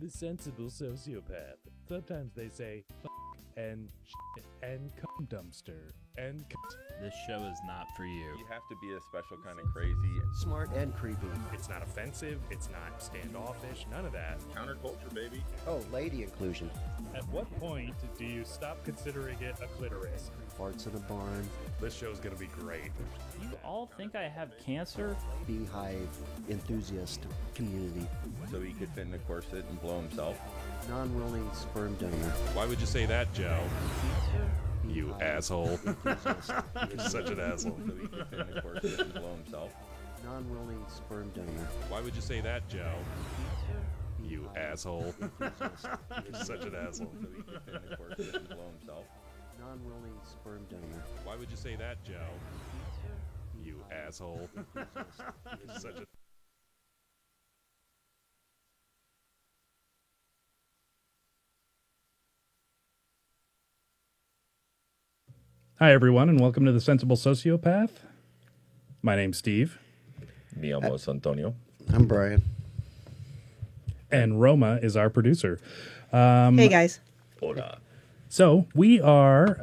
The sensible sociopath. Sometimes they say f and shit and cum dumpster and This show is not for you. You have to be a special kind of crazy. Smart and creepy. It's not offensive, it's not standoffish, none of that. Counterculture, baby. Oh, lady inclusion. At what point do you stop considering it a clitoris? Farts in a barn. This show's gonna be great. You all think I have cancer? Beehive enthusiast community. So he could fit in a corset and blow himself. Non-willing sperm donor. Why would you say that, Joe? You Beehive asshole. enthusiast You're such an asshole. So he could fit in a corset and blow himself. Non-willing sperm donor. Why would you say that, Joe? You asshole. You're such an asshole. So he could fit in a corset and blow himself. Non-willing sperm donor. Why would you say that, Joe? You asshole. You're such a... Hi, everyone, and welcome to The Sensible Sociopath. My name's Steve, Mi amo Antonio. I'm Brian. and Roma is our producer. Hey guys. Hola. So we are,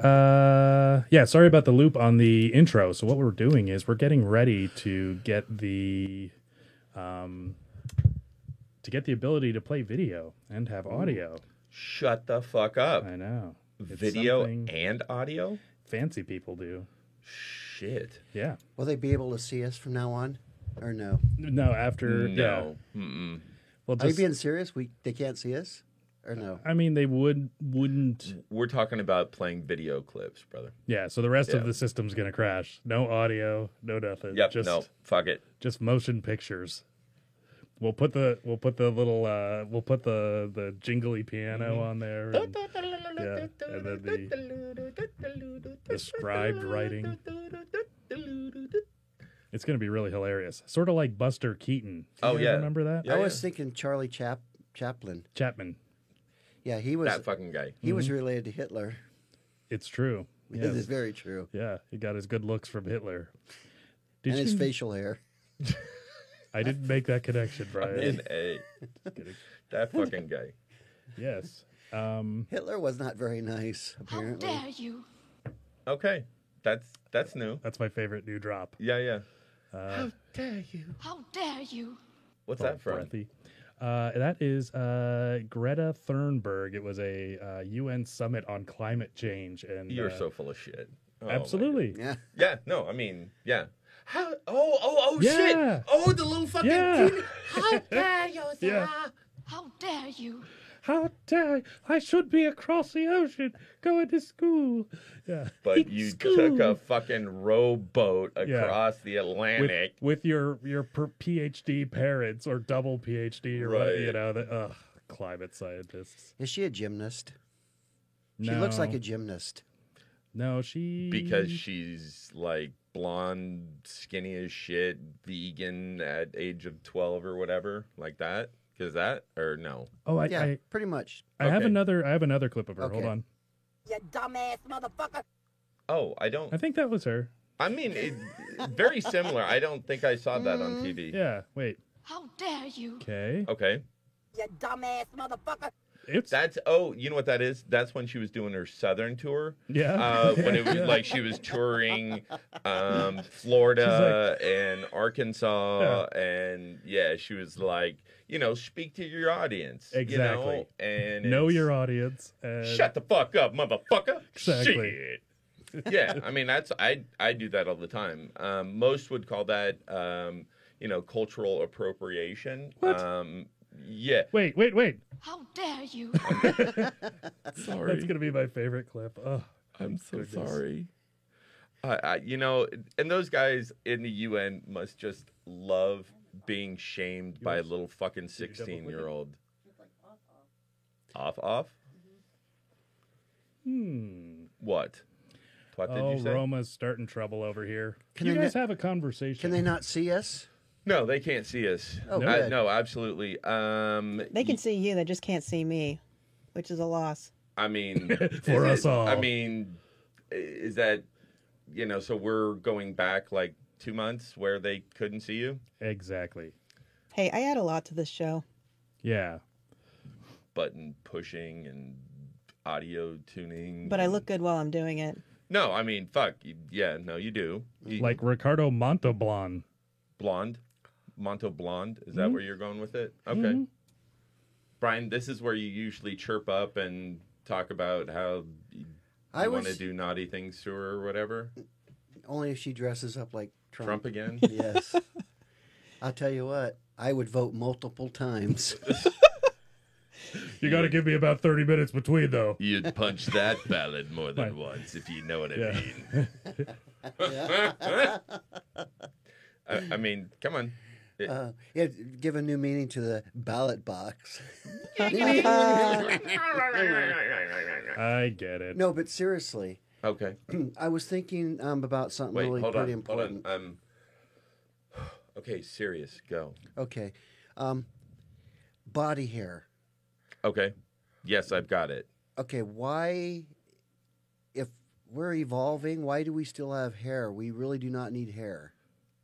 sorry about the loop on the intro. So what we're doing is we're getting ready to get the ability to play video and have audio. Shut the fuck up. I know. It's Video something and audio? fancy people do. Shit. Yeah. Will they be able to see us from now on? Or no? No, after No. Yeah. Mm-mm. Well, Are you just, being serious? They can't see us? Or no? I mean, they wouldn't. We're talking about playing video clips, brother. Yeah. So the rest Yeah. of the system's gonna crash. No audio. No nothing. Yep. Just, No. Fuck it. just motion pictures. We'll put the jingly piano on there. And, yeah, and then the scribed writing. It's gonna be really hilarious. Sort of like Buster Keaton. Do you Oh, guys yeah. remember that? Yeah. I was thinking Charlie Chaplin. Chapman. Yeah, he was. That fucking guy. He was related to Hitler. It's true. It Yeah, is very true. yeah. He got his good looks from Hitler. And Did his you? facial hair. I didn't make that connection, Brian. In a. Kidding. That fucking guy. Yes. Hitler was not very nice, How apparently. dare you? Okay. That's new. That's my favorite new drop. Yeah, yeah. How dare you? What's Oh, that from? breathy. That is Greta Thunberg. It was a UN summit on climate change, and You're so full of shit. Oh, my absolutely. Yeah. Yeah, no, I mean, yeah. How? Oh, Yeah. shit! Oh, the little fucking. Yeah. How dare you, sir? Yeah. How dare you? How dare I should be across the ocean going to school. Yeah. But you School. took a fucking rowboat across the Atlantic. with your PhD parents or double PhD or whatever, you Right. know, the climate scientists. Is she a gymnast? No, She looks like a gymnast. No, she Because she's like blonde, skinny as shit, vegan at age of 12 or whatever, like that. Is that or no? Oh, Yeah, I pretty much. have Okay. another clip of her. Hold Okay. on. You dumbass motherfucker. Oh, I don't. I think that was her. I mean, very similar. I don't think I saw that on TV. Yeah. Wait. How dare you? Okay. Okay. You dumbass motherfucker. It's That's you know what that is? That's when she was doing her Southern tour. yeah. When it was like she was touring Florida and Arkansas, and yeah, she was like, speak to your audience. Exactly. And Know it's, your audience. And Shut the fuck up, motherfucker. Exactly. Shit. Yeah, I mean I do that all the time. Most would call that cultural appropriation. What? Yeah. Wait. How dare you? Sorry. That's gonna be my favorite clip. Oh, I'm so goodness. sorry. And those guys in the UN must just love being shamed by a little fucking 16-year-old. Off? What? What did you say? Roma's starting trouble over here. Can you they guys not- have a conversation? Can they not see us? No, they can't see us. Oh, good. No, absolutely. They can see you, they just can't see me, which is a loss. I mean, For is us it- all. I mean, is that so we're going back like 2 months where they couldn't see you? Exactly. Hey, I add a lot to this show. Yeah. button pushing and audio tuning. But I look good while I'm doing it. No, I mean, fuck. Yeah, no, you do. Like Ricardo Montalban. Blonde? Monto Blonde? Is that where you're going with it? Okay. Brian, this is where you usually chirp up and talk about how you want to do naughty things to her or whatever. Only if she dresses up like Trump. Trump again? Yes. I'll tell you what, I would vote multiple times. You got to give me about 30 minutes between, though. You'd punch that ballot more than once, if you know what I mean. I mean, come on. Yeah, give a new meaning to the ballot box. I get it. No, but seriously, Okay. I was thinking about something Wait, really hold pretty on. important. Hold on. Okay, serious. Go. Okay. Body hair. Okay. Yes, I've got it. Okay, why, if we're evolving, why do we still have hair? We really do not need hair.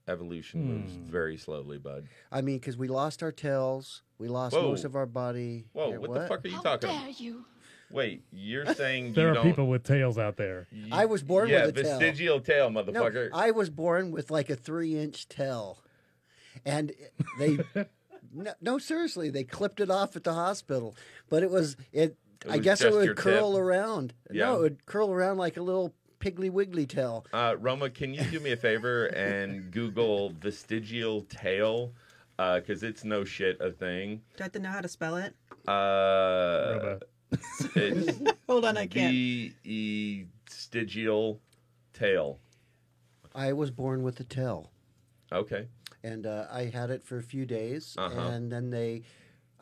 Evolution moves very slowly, bud. I mean, because we lost our tails, we lost Whoa. most of our body. Whoa, hair. what the fuck are you How talking dare about? you? Wait, you're saying There you are don't... people with tails out there. I was born yeah, with a tail. vestigial tail, No, motherfucker. I was born with like a 3-inch tail. And they, no, seriously, they clipped it off at the hospital. But I was guess it just your would curl tip? around. Yeah. No, it would curl around like a little Piggly Wiggly tail. Roma, can you do me a favor and Google vestigial tail? Because it's no shit a thing. Do I have to know how to spell it? It's Hold on, I can't. vestigial tail. I was born with a tail. Okay. And I had it for a few days. Uh-huh. And then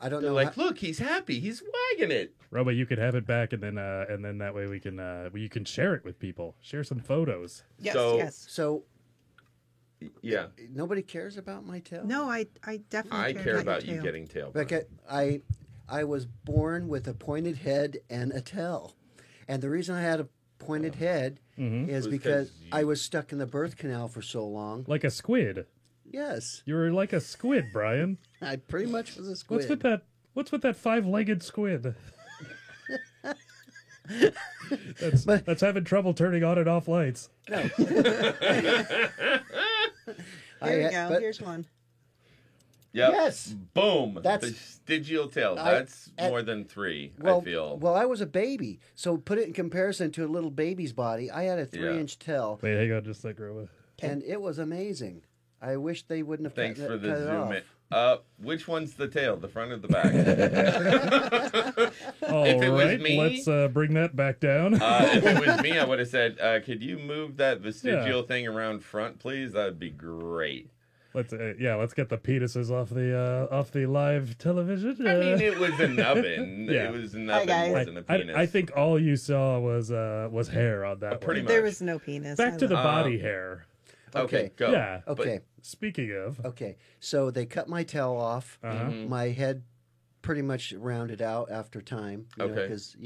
I don't They're know. like, look, he's happy. He's wagging it. Robo, you could have it back, and then that way we can you can share it with people. Share some photos. Yes, So- yes. So Yeah. nobody cares about my tail? No, I definitely I care about your you tail. getting tail. Like I was born with a pointed head and a tail. And the reason I had a pointed head is Was because 'cause I was stuck in the birth canal for so long. Like a squid. Yes, You were like a squid, Brian. I pretty much was a squid. What's with that 5-legged squid? That's having trouble turning on and off lights. Here we go. but- Here's one. Yep. Yes. Boom. That's- vestigial tail. I- That's at- more than 3, Well, I feel. well, I was a baby, so put it in comparison to a little baby's body. I had a 3-inch tail, Wait, hang on just a sec, Robo. and it was amazing. I wish they wouldn't have Thanks cut, for cut the it zoom off. in. Which one's the tail? The front or the back? All If it was right, me- let's bring that back down. If it was me, I would have said, could you move that vestigial thing around front, please? That would be great. Let's get the penises off the live television. I mean, it was an oven. Yeah. It was an oven. guys. It wasn't a penis. I think all you saw was hair on that pretty one. much. There was no penis. Back to the I body hair. Okay, go. Yeah. But- Okay, Speaking of, okay. So they cut my tail off. Mm-hmm. My head pretty much rounded out after time. Okay. Because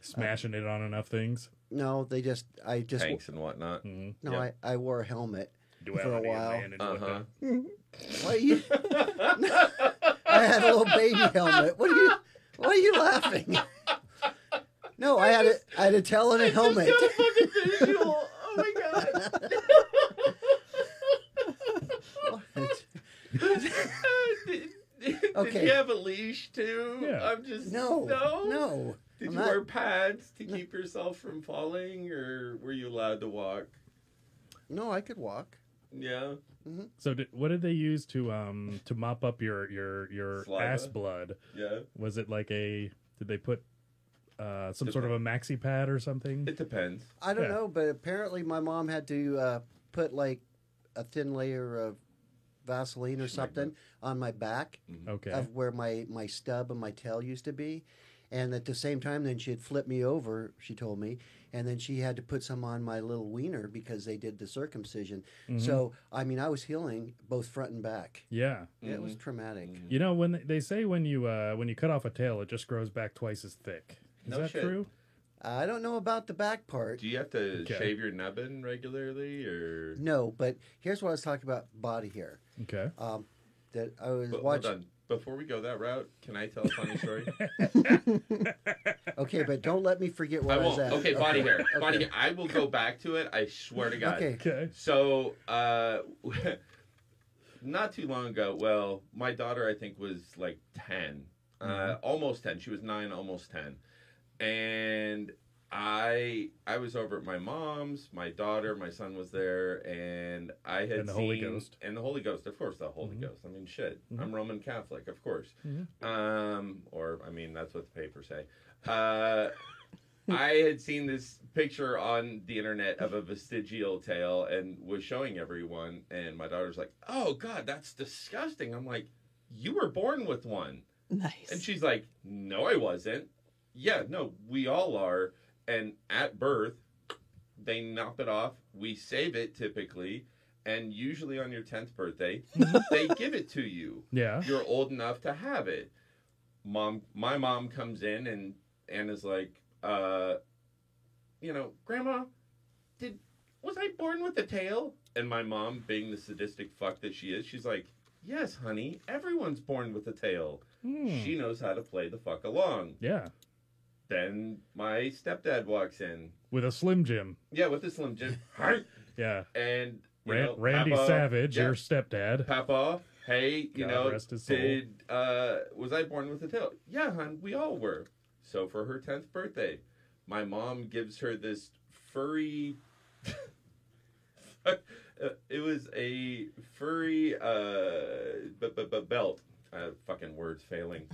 smashing it on enough things. no, I just tanks and whatnot. no, Yeah. I wore a helmet Do for a have any while. advantage with Uh-huh. that. What you? I had a little baby helmet. What are you laughing? No, I had a tail and a helmet. Just got a fucking visual. Oh my god. Did Okay. you have a leash too? Yeah. I'm just No. Did I'm you not- wear pads to keep yourself from falling, or were you allowed to walk? No, I could walk. Yeah. So what did they use to mop up your Saliva? ass blood? Yeah. Was it like did they put some sort of a maxi pad or something? It depends. I don't Yeah. know, but apparently my mom had to put like a thin layer of Vaseline or something on my back Okay. of where my stub and my tail used to be. And at the same time, then she'd flip me over, she told me, and then she had to put some on my little wiener because they did the circumcision. So, I mean, I was healing both front and back. Yeah. Yeah, it was traumatic. You know, when they say when you cut off a tail, it just grows back twice as thick. Is No that shit. true? I don't know about the back part. Do you have to Okay. shave your nubbin regularly, or No, but here's what I was talking about body hair. Okay. That I was But hold watching. on? Before we go that route, can I tell a funny story? Okay, but don't let me forget I where I was won't. at. Okay, body hair. Okay. Body hair. I will go back to it. I swear to God. Okay. Okay. So, not too long ago, well, my daughter, I think, was like 10. Almost 10. She was 9, almost 10. And I was over at my mom's, my daughter, my son was there, and I had And the Holy Ghost. And the Holy Ghost, of course, the Holy Ghost. I mean, shit. I'm Roman Catholic, of course. Or, I mean, that's what the papers say. I had seen this picture on the internet of a vestigial tail and was showing everyone, and my daughter's like, "Oh God, that's disgusting." I'm like, "You were born with one." Nice. And she's like, "No, I wasn't." Yeah, no, we all are. And at birth, they knock it off. We save it typically, and usually on your 10th birthday, they give it to you. Yeah. You're old enough to have it. My mom comes in and is like, Grandma, was I born with a tail? And my mom, being the sadistic fuck that she is, she's like, "Yes, honey, everyone's born with a tail." She knows how to play the fuck along. Yeah. Then my stepdad walks in. With a Slim Jim. Yeah, with the Slim Jim. Yeah. And Randy Papa, Savage, yeah, your stepdad. Papa, hey, God rest his soul. was I born with a tail? Yeah, hon, we all were. So for her 10th birthday, my mom gives her this furry... it was a furry belt. Fucking words failing.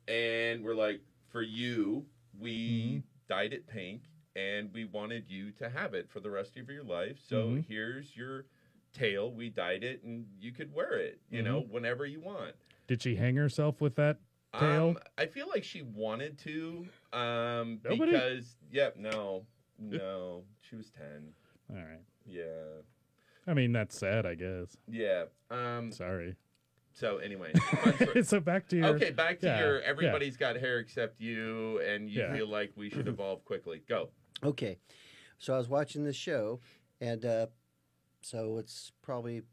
And we're like, for you, we dyed it pink, and we wanted you to have it for the rest of your life. So here's your tail. We dyed it, and you could wear it, whenever you want. Did she hang herself with that tail? I feel like she wanted to. Nobody? Because, no, she was 10. All right. Yeah. I mean, that's sad, I guess. Yeah. Sorry. So anyway, So back to your... back to your everybody's got hair except you, and you feel like we should evolve quickly. Go. Okay, so I was watching this show, and so it's probably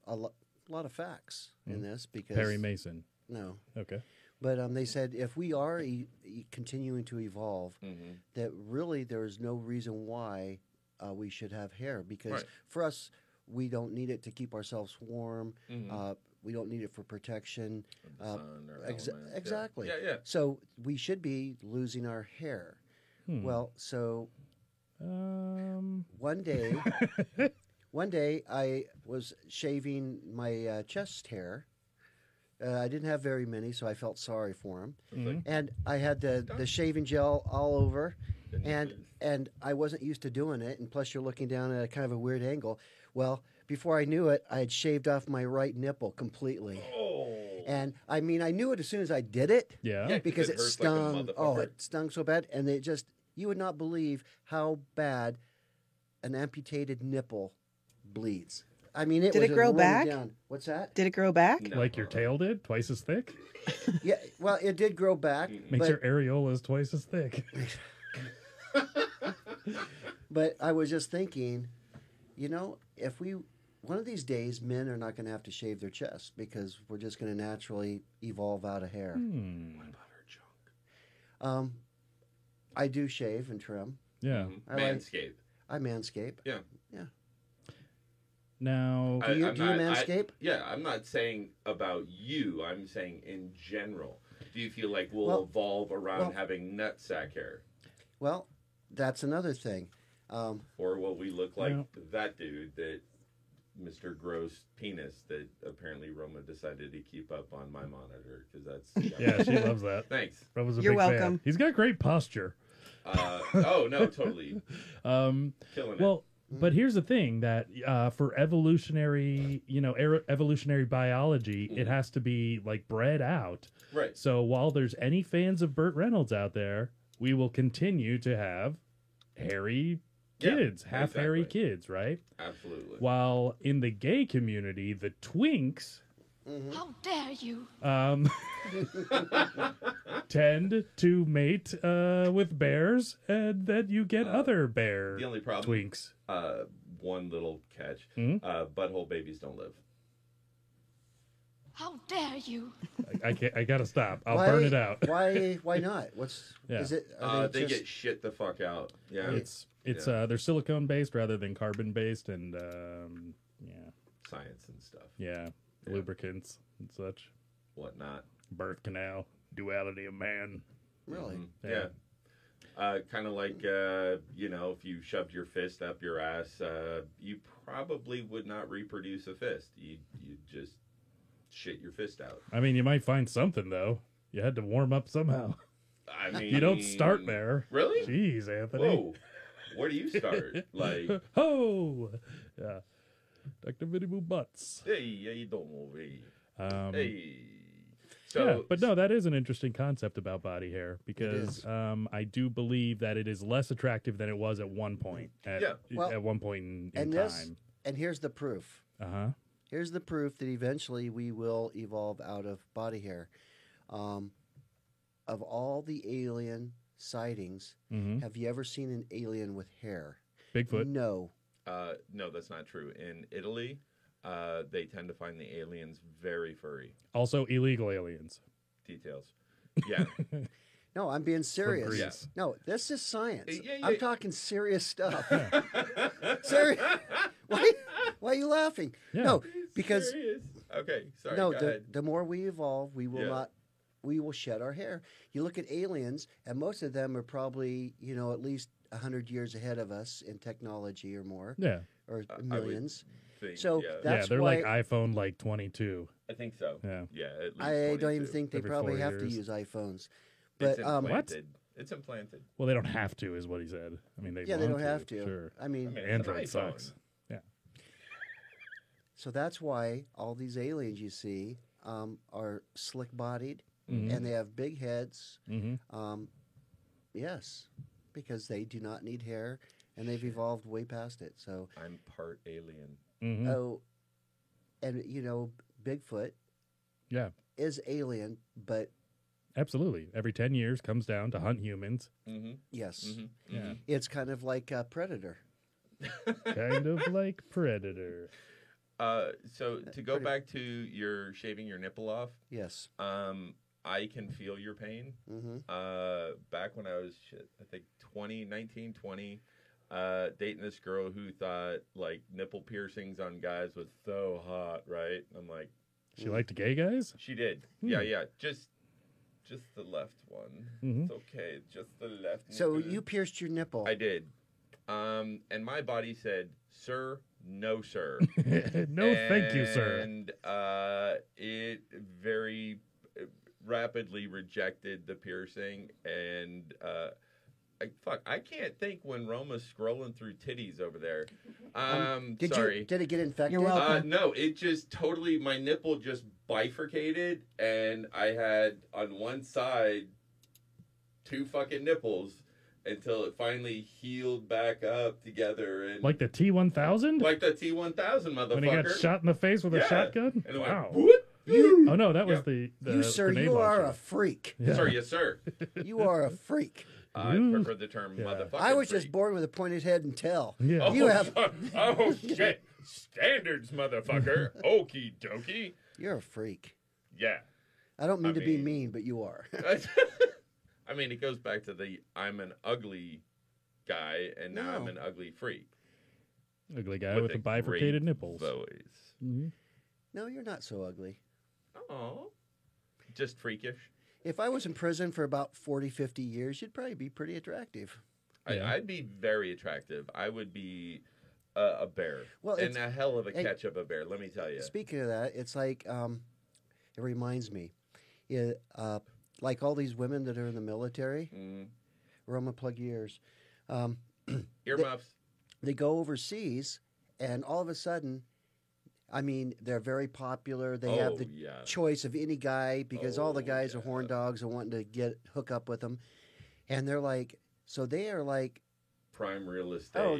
a lot of facts in this because Perry Mason. No. Okay. But they said if we are continuing to evolve, that really there is no reason why we should have hair because for us, we don't need it to keep ourselves warm. We don't need it for protection. Sun or elements. Exactly. Yeah. So we should be losing our hair. Well, so one day I was shaving my chest hair. I didn't have very many, so I felt sorry for him. And I had the shaving gel all over, and I wasn't used to doing it. And plus, you're looking down at a kind of a weird angle. Well, before I knew it, I had shaved off my right nipple completely. Oh. And I mean, I knew it as soon as I did it. Yeah. Because it it hurts like a stung. motherfucker. It stung so bad. And you would not believe how bad an amputated nipple bleeds. I mean, Did was it grow running back? down. What's that? Did it grow back? No. Like your tail did? Twice as thick? Yeah, well, it did grow back. Makes but, your areolas twice as thick. But I was just thinking, if one of these days, men are not going to have to shave their chest because we're just going to naturally evolve out of hair. What about her junk? I do shave and trim. Yeah. Manscaped. I manscape. Yeah. Now, Do you manscape? I'm not saying about you. I'm saying in general. Do you feel like we'll evolve around having nutsack hair? Well, that's another thing. Or will we look like that dude that Mr. Gross Penis that apparently Roma decided to keep up on my monitor because that's... yeah, she loves that. Thanks. Roma's a You're big fan. welcome. He's got great posture. Oh, no, totally. Killing it. Well, but here's the thing that for evolutionary, evolutionary biology, it has to be like bred out. Right. So while there's any fans of Burt Reynolds out there, we will continue to have hairy kids, half hairy kids, right? Absolutely. While in the gay community, the twinks How dare you? tend to mate with bears, and then you get other bear The only problem, twinks. one little catch, butthole babies don't live. How dare you? I can't. I gotta stop. I'll burn it out. Why not? Yeah. Is it? They get shit the fuck out. Yeah. It's they're silicone based rather than carbon based, and Science and stuff. yeah, lubricants and such. Whatnot. Birth canal, duality of man. really. Yeah. Kind of like, if you shoved your fist up your ass, you probably would not reproduce a fist. You'd just shit your fist out. I mean, you might find something though. You had to warm up somehow. I mean, You don't start there. Really? Jeez, Anthony. Whoa. Where do you start? Like, Oh, yeah. Dr. Vinny Boo Butts. hey, how you doing, hey? Um, Hey. yeah, but no, that is an interesting concept about body hair because is. I do believe that it is less attractive than it was at one point. Well, At one point in And time. and here's the proof. Here's the proof that eventually we will evolve out of body hair. Of all the alien sightings, have you ever seen an alien with hair? Bigfoot. No. No, that's not true. In Italy, they tend to find the aliens very furry. Also, illegal aliens. Details. Yeah. No, I'm being serious. Greece. No, this is science. Yeah. I'm talking serious stuff. Serious. Why are you laughing? Yeah. No, because Serious. Okay, sorry. no, go ahead. the more we evolve, we will Yeah. not. We will shed our hair. You look at aliens, and most of them are probably, at least 100 years ahead of us in technology or more, Yeah. or I would millions. think, So yeah. that's they're why like iPhone 22. I think so. Yeah. Yeah. At least I don't even 22. think they Every probably 4 have to years. use iPhones. It's But implanted. It's implanted. Well, they don't have to, is what he said. I mean, they yeah, they want don't have to. Sure. I mean, It's an Android iPhone. sucks. Yeah. so that's why all these aliens you see are slick-bodied and they have big heads. Yes, because they do not need hair and they've evolved way past it. So, I'm part alien. oh, and Bigfoot Yeah. is alien, but Absolutely. Every 10 years comes down to hunt humans. yes, Yeah. it's kind of like a predator. Kind of like Predator. So to go back to your shaving your nipple off, Yes. I can feel your pain. Back when I was, I think 19, 20, dating this girl who thought like nipple piercings on guys was so hot, right? I'm like, She liked gay guys? she did. Yeah. Just the left one. It's okay. Just the left. So nipple. you pierced your nipple. I did. And my body said, "Sir, no, sir." No, thank you, sir. And it very rapidly rejected the piercing. And I can't think when Roma's scrolling through titties over there. Sorry. Did it get infected? You're welcome. No, it just totally, my nipple just bifurcated, and I had on one side 2 fucking nipples until it finally healed back up together. And Like the T-1000? like the T-1000, motherfucker. When he got shot in the face with a Yeah. shotgun? And it Wow. went, whoop. Oh, no, that was the You, sir, grenade you are launcher. a freak. Yeah. Sorry, yes, sir. You are a freak. I Ooh. prefer the term Yeah. motherfucker. I was just freak. born with a pointed head and tail. Yeah. Oh, You have. oh, shit. Standards, motherfucker. Okie dokie. You're a freak. Yeah. I don't mean to be mean- mean, but you are. I mean, it goes back to the I'm an ugly guy, and now I'm No. an ugly freak. Ugly guy with the bifurcated nipples. Voice. No, you're not so ugly. Oh, just freakish. If I was in prison for about 40, 50 years, you'd probably be pretty attractive. Yeah. I'd be very attractive. I would be a bear. Well, and it's- a hell of a hey, catch of a bear, let me tell you. Speaking of that, it's like, it reminds me, like all these women that are in the military, Roma, plug your ears. Earmuffs. They go overseas, and all of a sudden, I mean, they're very popular. They have the yeah. choice of any guy because all the Oh, guys are yeah. horn dogs and wanting to hook up with them. And they're like, so they are like, Prime real estate. oh,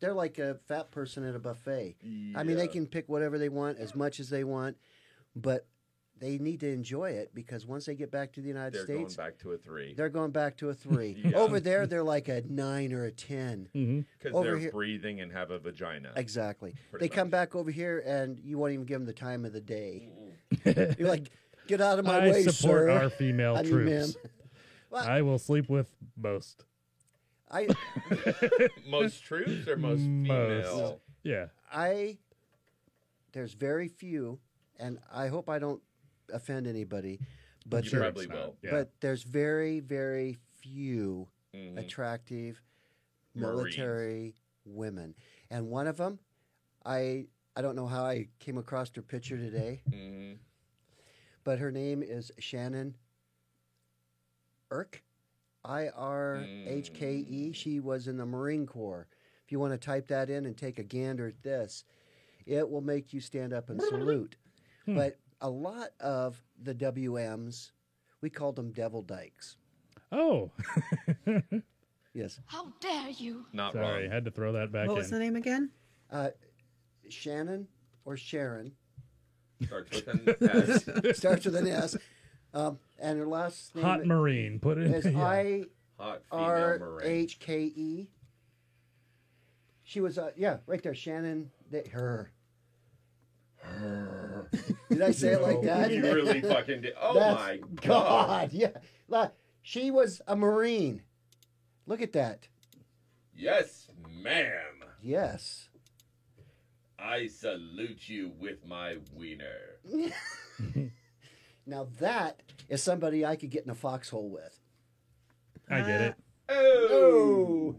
they're like a fat person at a buffet. I mean, they Yeah. can pick whatever they want, as much as they want, but they need to enjoy it because once they get back to the United They're States, going back to a 3. they're going back to a 3. Yeah. Over there, they're like a 9 or a 10. Because over they're here- breathing and have a vagina. Exactly. Pretty They come much. back over here, and you won't even give them the time of the day. You're like, get out of my I way, support sir. our female I mean, troops. ma'am. Well, I will sleep with most. I, Most troops or most female? Yeah. there's very few, and I hope I don't offend anybody, but You Sure probably it's not. will. Yeah. but there's very, very few Mhm. attractive Marines. military women, and one of them, I don't know how I came across her picture today, Mhm. but her name is Shannon Irke, Irhke. She was in the Marine Corps. If you want to type that in and take a gander at this, it will make you stand up and salute. But a lot of the WMs, we called them devil dykes. Oh, Yes. How dare you? Not sorry. wrong. Had to throw that back What was the in. name again? Shannon or Sharon Starts with an S. starts with an S, and her last name Hot Marine. Put it is in. Yeah. Hot female Marine. Irhke. She was right there. Shannon. Her. Did I say it like that? You really fucking did. Oh That's- my God. God, yeah. She was a Marine. Look at that. Yes, ma'am. Yes. I salute you with my wiener. Now that is somebody I could get in a foxhole with. I get it. Oh.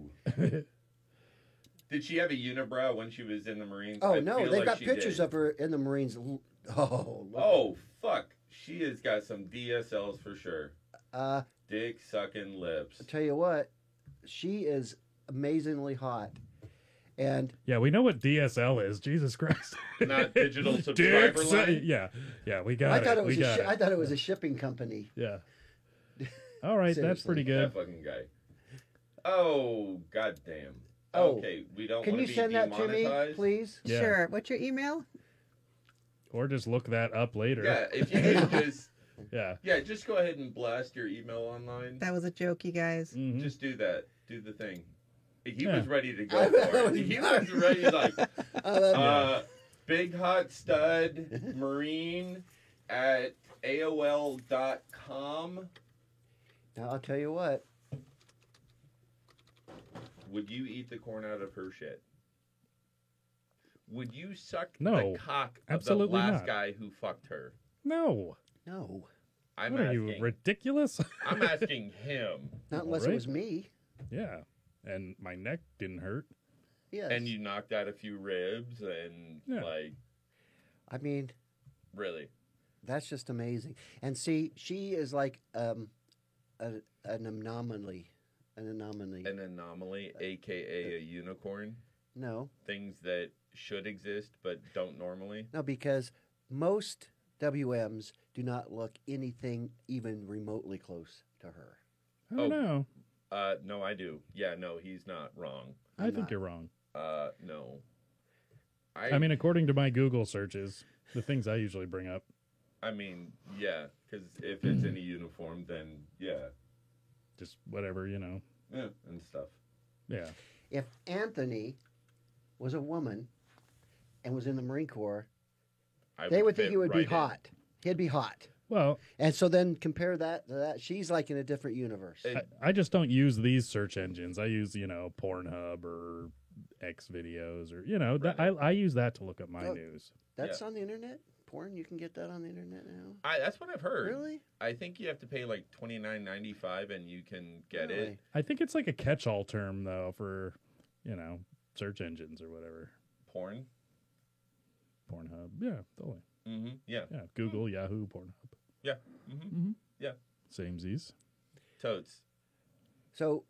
Did she have a unibrow when she was in the Marines? Oh, I no. feel They've like got she pictures did. of her in the Marines. Oh, look. Oh, fuck. She has got some DSLs for sure. I'll Dick sucking lips. tell you what. She is amazingly hot. And Yeah, we know what DSL is. Jesus Christ. Not digital subscriber Dick line. Yeah, we got I it. thought it we was got it. I thought it was a shipping company. Yeah. All right, that's Seriously. pretty That good. fucking guy. Oh, goddamn. Oh. Okay, we don't Can want you to be send that to me, demonetized. please? Yeah. Sure. What's your email? Or just look that up later. Yeah, if you could just, Yeah. just go ahead and blast your email online. That was a joke, you guys. Mhm. Just do that. Do the thing. He Yeah. was ready to go for it. He was ready, like, big hot stud marine at AOL.com. Now I'll tell you what. Would you eat the corn out of her shit? Would you suck No, the cock of absolutely the last not. guy who fucked her? No. No, I'm What are asking. you, ridiculous? I'm asking him. not unless Alright. it was me. Yeah. And my neck didn't hurt. Yes. And you knocked out a few ribs and, Yeah. like, I mean, really. that's just amazing. And see, she is like an anomaly. An anomaly. An anomaly, a.k.a. a unicorn. No, Things that should exist but don't normally. no, because most WMs do not look anything even remotely close to her. I don't Oh. know. No, I do. Yeah, no, he's not wrong. I think not. you're wrong. No. I mean, according to my Google searches, the things I usually bring up. I mean, yeah, because if it's in a uniform, then yeah, Just whatever, and stuff. Yeah. If Anthony was a woman and was in the Marine Corps, they would think fit he would be right in. hot. He'd be hot. Well, And so then compare that to that. She's like in a different universe. I just don't use these search engines. I use, Pornhub or X videos or, I use that to look up my Oh. news. That's Yeah. on the internet? Porn? You can get that on the internet now? That's what I've heard. Really? I think you have to pay like $29.95 and you can get Really? it. I think it's like a catch-all term, though, for, search engines or whatever. Porn. Pornhub. Yeah, totally. Mm-hmm. Yeah. Yeah, Google, Yahoo, Pornhub. Yeah. Mm-hmm. Yeah. Samesies. Totes. So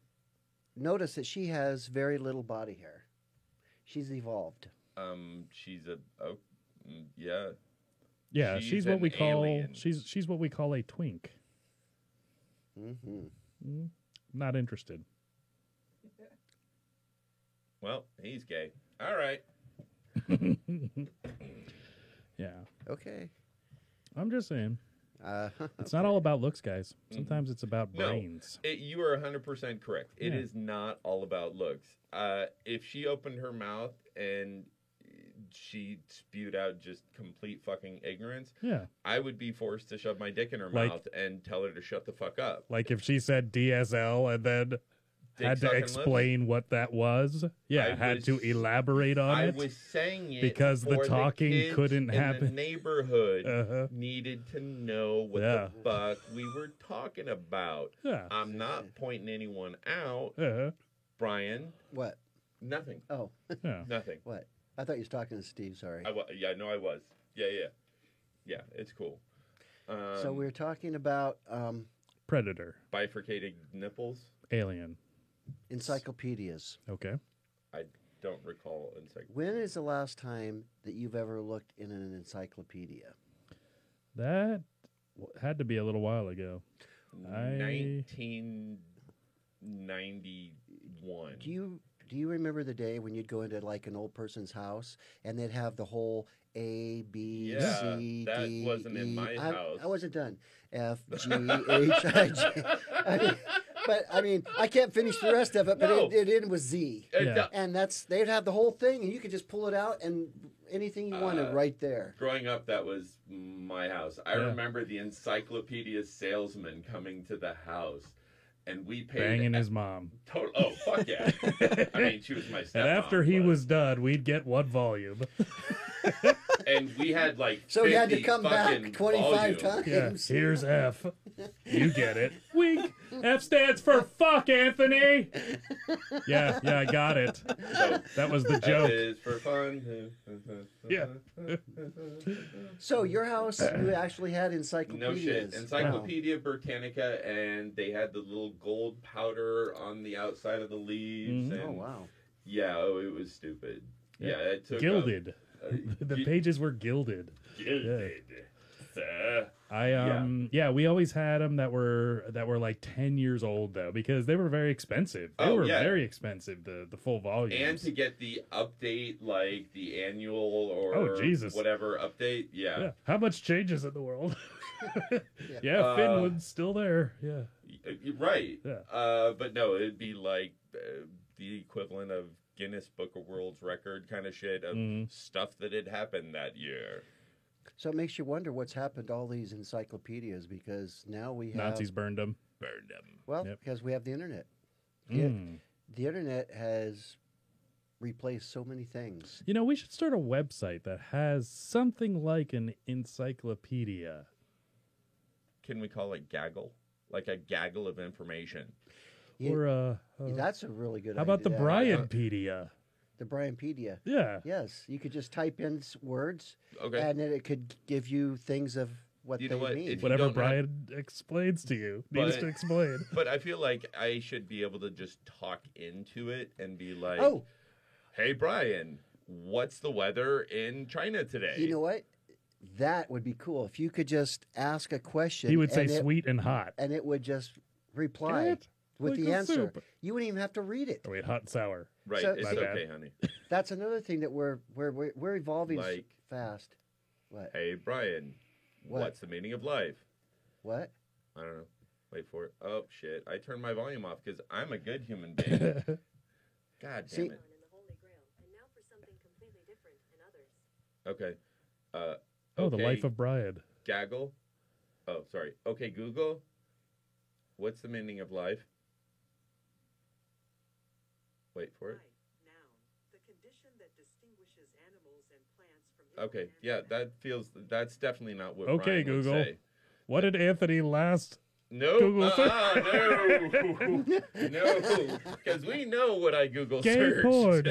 notice that she has very little body hair. She's evolved. She's yeah. Yeah, She's she's what an we call alien. she's what we call a twink. Mm-hmm. Not interested. Well, he's gay. All right. Yeah. Okay. I'm just saying. Uh, It's not all about looks, guys. Sometimes it's about No. brains. You are 100% correct. It Yeah. is not all about looks. If she opened her mouth and she spewed out just complete fucking ignorance, Yeah. I would be forced to shove my dick in her Like- mouth and tell her to shut the fuck up. Like if she said DSL and then had to sucking explain what that was. Yeah, I had was- to elaborate on I it. was saying it because the for talking kids couldn't in happen. The neighborhood Uh-huh. needed to know what Yeah. the fuck we were talking about. Yeah. I'm not pointing anyone out, Uh-huh. Brian. What? Nothing. Oh, Yeah. Nothing. what? I thought you was talking to Steve. Sorry. I was. Yeah. It's cool. So we were talking about Predator. Bifurcated nipples. Alien. encyclopedias. Okay. I don't recall encyclopedia. When is the last time that you've ever looked in an encyclopedia? That had to be a little while ago. 1991. Do you remember the day when you'd go into like an old person's house and they'd have the whole A, B, Yeah, C, that D, wasn't in E. my house. I wasn't done. F, G, H, I, J. I mean, I can't finish the rest of it, but No. it ended with Z. Yeah. And they'd have the whole thing, and you could just pull it out and anything you wanted right there. Growing up, that was my house. I Yeah. remember the encyclopedia salesman coming to the house, and we paid Banging his mom. total. Oh fuck yeah! I mean, she was my stepmom. And after he but- was done, we'd get one volume. and we had like So you had to 50 come back fucking 25 volumes. times. Yeah, here's F. You get it. Wink. F stands for fuck, Anthony. Yeah, I got it. So, That was the F joke. is for fun. Yeah. So your house, you actually had No encyclopedias. shit. Encyclopedia Britannica, and they had the little gold powder on the outside of the leaves. Mhm. Oh, And wow. yeah, it was stupid. Yeah, it took Gilded. up- The pages were gilded. Gilded. We always had them that were like 10 years old though, because they were very expensive. They Oh, were yeah. very expensive, the full volumes. And to get the update, like the annual or Oh, Jesus. whatever update, yeah. How much changes in the world? Yeah, Uh, Finwood's still there. Yeah. Right. Yeah. But no, it'd be like the equivalent of Guinness Book of World's Record kind of shit of stuff that had happened that year. So it makes you wonder what's happened to all these encyclopedias because now we have Nazis burned them. Burned them. well Yep. because we have the internet. Mm. The internet has replaced so many things. You know, we should start a website that has something like an encyclopedia. Can we call it gaggle? Like a gaggle of information. Yeah, Or that's a really good how about the idea. Brianpedia? The Brianpedia. Yeah. Yes, you could just type in words, Okay. and then it could give you things of what You they know what? mean. If you Whatever don't have- Brian explains to you needs But- to explain. But I feel like I should be able to just talk into it and be like, Oh, hey, Brian, what's the weather in China today? you know what? That would be cool if you could just ask a question. He would say and it- sweet and hot. and it would just reply Get with like the a answer. soup. You wouldn't even have to read it. Oh, wait, hot and sour. Right, So- it's My bad. okay, honey. That's another thing that we're evolving Like- fast. What? Hey, Brian, What? what's the meaning of life? What? I don't know. Wait for it. Oh, shit. I turned my volume off because I'm a good human being. God damn See- it. Okay. Oh, the okay, life of Brian. Gaggle. Oh, sorry. Okay, Google. What's the meaning of life? Wait for it. Okay, yeah, that's definitely not what Okay, Brian would Google. say. What did Anthony last? No, Google no, because we know what I Google Gay searched. porn.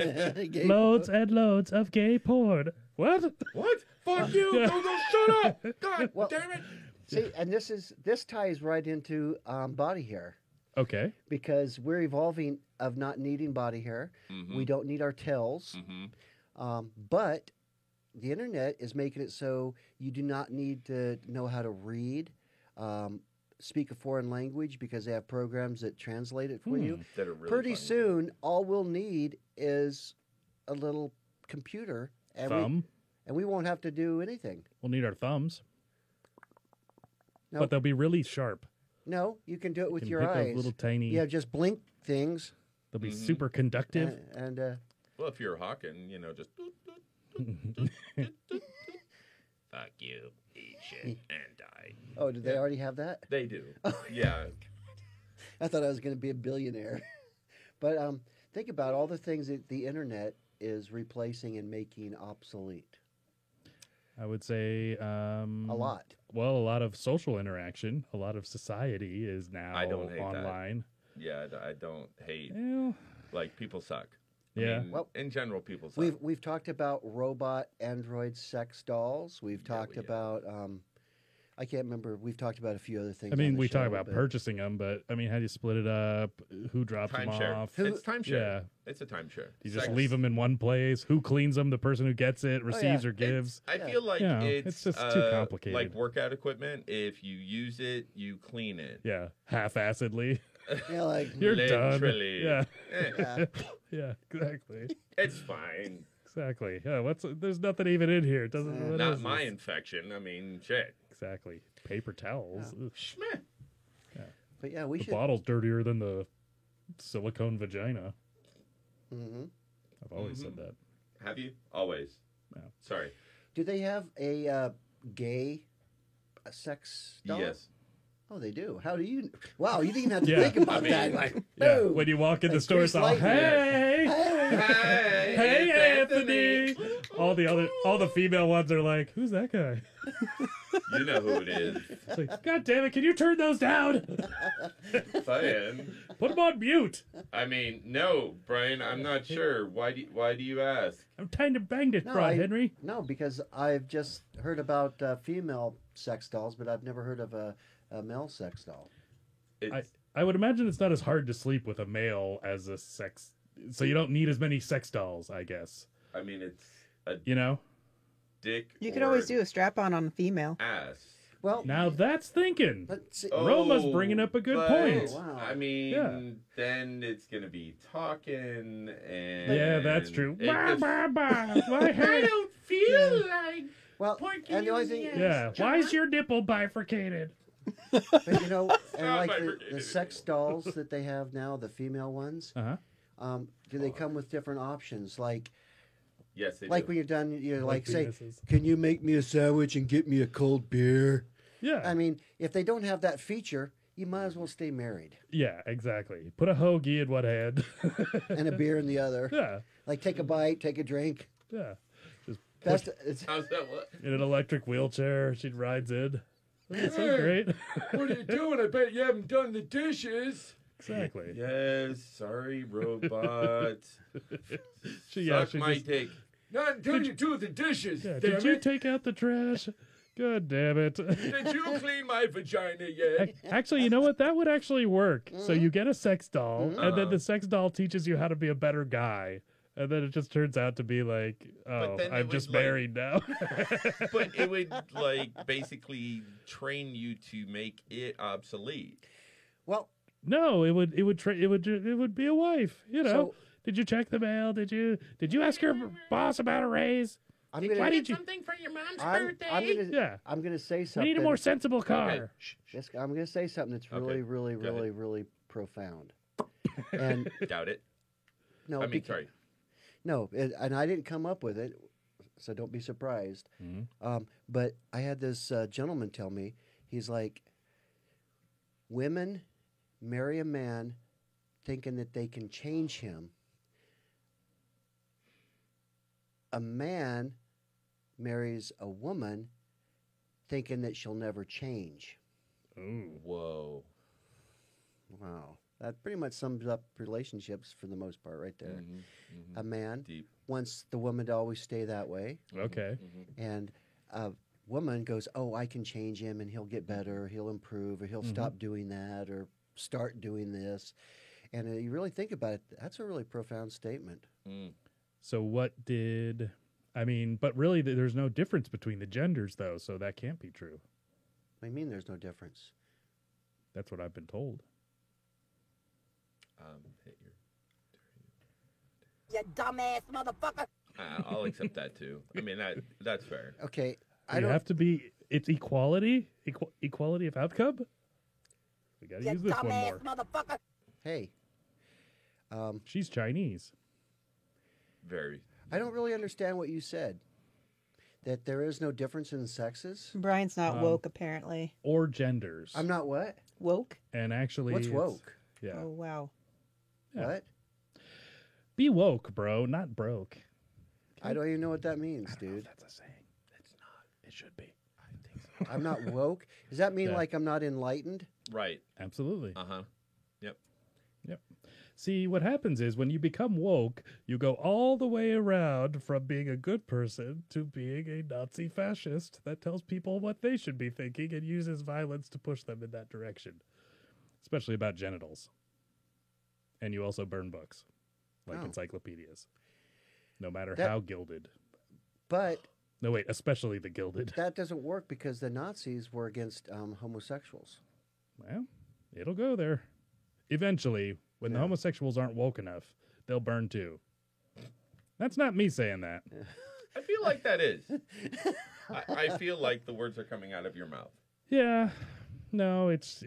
Gay Loads and loads of gay porn. What? What? Fuck you, Google! Shut up! God Well- damn it! See, and this ties right into body hair Okay. because we're evolving of not needing body hair. Mm-hmm. We don't need our tails, but the internet is making it so you do not need to know how to read, speak a foreign language because they have programs that translate it for you. That are really Pretty funny. soon, all we'll need is a little computer, and Thumb. we won't have to do anything. We'll need our thumbs. No, But they'll be really sharp. no, you can do it with Can your hit those eyes. little tiny. Yeah, just blink things, They'll be super conductive. and Well, if you're hawking, just. Fuck you, eat shit, and die. Oh, did they already have that? They do. Yeah. I thought I was going to be a billionaire. But think about all the things that the internet is replacing and making obsolete. I would say A lot. Well, a lot of social interaction, a lot of society is now I don't hate online. Yeah, I don't hate. Well, Like, people suck. Yeah. Well, in general, people suck. We've talked about robot android sex dolls. We've talked about I can't remember. We've talked about a few other things. I mean, on the we talk show, about but- purchasing them, but I mean, how do you split it up? Who drops them Timeshare. off? It's timeshare. Yeah. It's a timeshare. You just Sex- leave them in one place. Who cleans them? The person who gets it, receives, or It's- gives. I feel like Yeah, it's it's just too complicated. Like workout equipment. If you use it, you clean it. Yeah, half-assedly. Yeah, like You're Literally. done. Eh, yeah. Yeah, exactly. it's fine. Exactly. Yeah, there's nothing even in here. It doesn't. what Not is my this? infection. I mean, shit. Exactly. Paper towels. Ugh. Schmeh. But yeah, we The should. bottle's dirtier than the silicone vagina. hmm I've always said that. Have you? Always. No. Sorry. Do they have a gay sex doll? Yes. Oh, they do. How do you? Wow, you didn't even have to Yeah. think about I mean, that. Like, Yeah. boom. When you walk in the Like store, it's Chris all, Lightning. hey, Hey, hey, it's Anthony. All the female ones are like, who's that guy? You know who it is. It's like, God damn it, can you turn those down? Saying. Put them on mute. I mean, no, Brian. I'm not sure. Why do you ask? I'm trying to bang this No, broad, Henry. No, because I've just heard about female sex dolls, but I've never heard of a male sex doll. It's, I would imagine it's not as hard to sleep with a male as a sex, so you don't need as many sex dolls, I guess. I mean, it's a You know? dick. You could or always do a strap-on on a female. ass. Well, Now that's thinking. let's see. Roma's bringing up a good but, point. Wow. I mean, Yeah. then it's gonna be talking, and Yeah, that's true. it Bah, just- bah, bah. My I head. don't feel like. Well, Porky and the only in the thing, ass. Yeah. Why is your nipple bifurcated? but you know, and not like bifurcated the sex dolls that they have now, the female ones, Uh-huh. do they come with different options? Like Yes, they when do. you're done, you're Like like say, penises. "Can you make me a sandwich and get me a cold beer?" Yeah. I mean, if they don't have that feature, you might as well stay married Yeah, exactly. Put a hoagie in one hand. and a beer in the other. Yeah. Like take a bite, take a drink. Yeah. Just Best. It's, How's that? What? in an electric wheelchair, she rides in. It's so great. What are you doing? I bet you haven't done the dishes. Exactly. Yes, sorry, robot. Yeah, Suck she my just- dick. Not until you do the dishes. Yeah, did you take out the trash? God damn it. Did you clean my vagina yet? Actually, you know what? That would actually work. So Mm-hmm. you get a sex doll, and then the sex doll teaches you how to be a better guy. And then it just turns out to be like, oh, then it I'm would, just like- married now. But it would like basically train you to make it obsolete. well, No, it would be a wife. You know, So- did you check the mail? Did you ask your boss about a raise? I'm gonna. Why did you? Something for your mom's Yeah, I'm gonna say we something. need a more sensible car. Okay. Shh, shh. Yes, I'm gonna say something that's really, Okay, really, go really, ahead. really profound. And Doubt it. no, I mean, beca- sorry. No, and I didn't come up with it, so don't be surprised. But I had this gentleman tell me, he's like, women marry a man thinking that they can change him. A man marries a woman thinking that she'll never change. Ooh. Whoa. Wow. That pretty much sums up relationships for the most part right there. A man Deep. wants the woman to always stay that way. Okay. And a woman goes, "Oh, I can change him and he'll get better, he'll improve, or he'll stop doing that or start doing this." And you really think about it, that's a really profound statement. So what did? I mean, but really, there's no difference between the genders, though, so that can't be true. What do you mean there's no difference? That's what I've been told. Hit your. You dumbass motherfucker. I'll accept that too. I mean that's fair. Okay, I You don't. have to be. It's equality, equality of outcome. We got to You use this one dumbass more. motherfucker. Hey, She's Chinese. Very. I don't really understand what you said. That there is no difference in sexes? Brian's not woke, apparently. Or genders. I'm not what? Woke? And actually, What's it's- woke? Yeah. Oh, wow. Yeah. What? Be woke, bro, not broke. I don't even know what that means, dude. That's a saying. It's not. It should be. I'm not woke. Does that mean Yeah. like I'm not enlightened? Right. Absolutely. Uh-huh. Yep. Yep. See, what happens is when you become woke, you go all the way around from being a good person to being a Nazi fascist that tells people what they should be thinking and uses violence to push them in that direction, especially about genitals. And you also burn books, like Oh. encyclopedias, no matter That- how gilded. But No, wait, especially the gilded. that doesn't work because the Nazis were against homosexuals. Well, it'll go there. Eventually, when the homosexuals aren't woke enough, they'll burn too. That's not me saying that. I feel like that is. I feel like the words are coming out of your mouth. Yeah. No, it's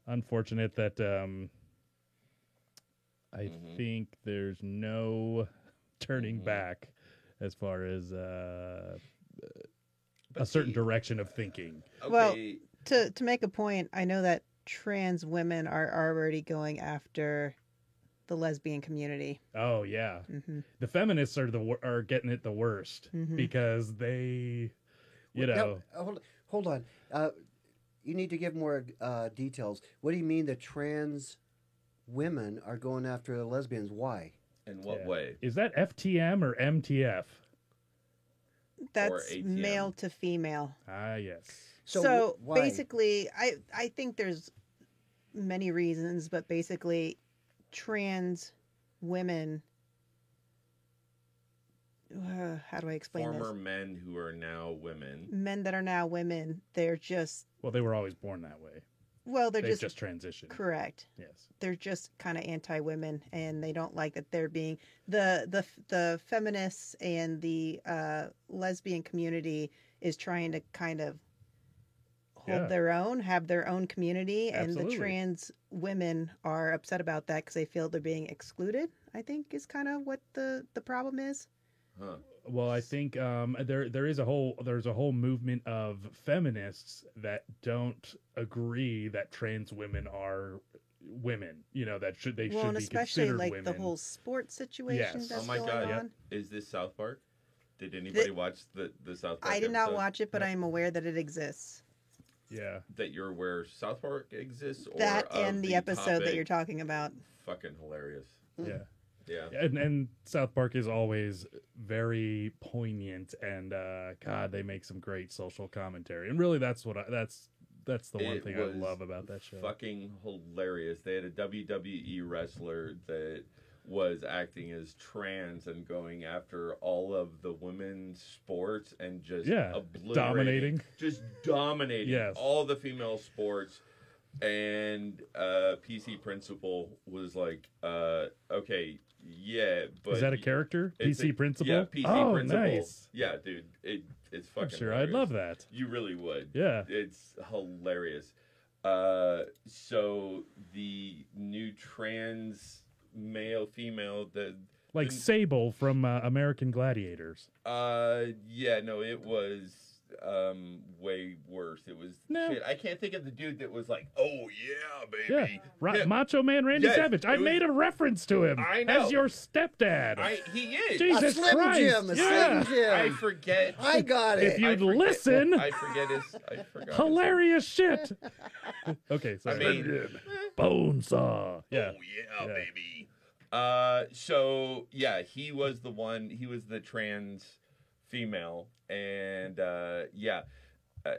unfortunate that I think there's no turning back as far as a certain direction of thinking. Okay. Well, to make a point, I know that trans women are already going after the lesbian community. Oh yeah, Mm-hmm. the feminists are getting it the worst because they, Now, hold on. You need to give more details. What do you mean the trans women are going after the lesbians? Why? in what Yeah. way? Is that FTM or MTF? That's ATM. male to female. Ah, yes. So why? basically, I think there's many reasons, but basically, trans women. How do I explain Former this? men who are now women. Men that are now women, they're just Well, they were always born that way. they're They've just just transitioned. correct. Yes. They're just kind of anti-women, and they don't like that they're being the feminists and the lesbian community is trying to kind of hold Yeah. their own, have their own community, and Absolutely. the trans women are upset about that because they feel they're being excluded. I think is kind of what the problem is. Huh. Well, I think there's a whole movement of feminists that don't agree that trans women are women. You know, that should And be especially considered like women. the whole sports situation Yes. that's Oh my going God. on. Is this South Park? Did anybody watch the South Park I did not episode? watch it, but I am aware that it exists. Yeah. That you're aware South Park exists? Or That of and the episode that topic? you're talking about. Fucking hilarious. Yeah. Yeah. And South Park is always very poignant, and God, they make some great social commentary. And really, that's what that's the one It thing I was love about that show. Fucking hilarious. They had a WWE wrestler that was acting as trans and going after all of the women's sports and just dominating. just dominating Yes. all the female sports. And PC Principal was like, okay, yeah, but Is that a character? it's PC Principal? Yeah, PC Oh, Principal. nice. Yeah, dude, it's fucking. I'm sure hilarious. I'd love that. You really would. Yeah. It's hilarious. So the new trans male, female, Like the- Sable from American Gladiators. yeah, no, it was way worse. It was No. shit. I can't think of the dude that was like, "Oh yeah, Yeah, baby." Macho Man Randy Yes, Savage. I it was- made a reference to him I know. as your stepdad. He is. Jesus a Slim Christ! Jim, a yeah. Slim Jim. I forget. I got If it. you'd I forget- listen, I forget his. I forgot. his- hilarious shit. Okay, I sorry. mean, Bonesaw. Yeah. Oh yeah, Yeah. baby. So yeah, he was the one. He was the trans female, and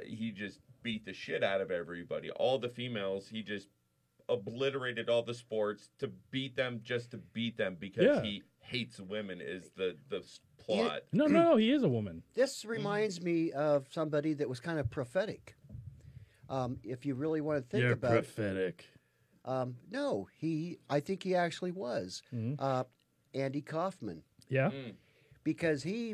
he just beat the shit out of everybody. All the females, he just obliterated all the sports to beat them, just to beat them because Yeah. he hates women. Is the plot? No, he is a woman. This reminds me of somebody that was kind of prophetic. If you really want to think about prophetic. no, I think he actually was. Andy Kaufman. Yeah. Because he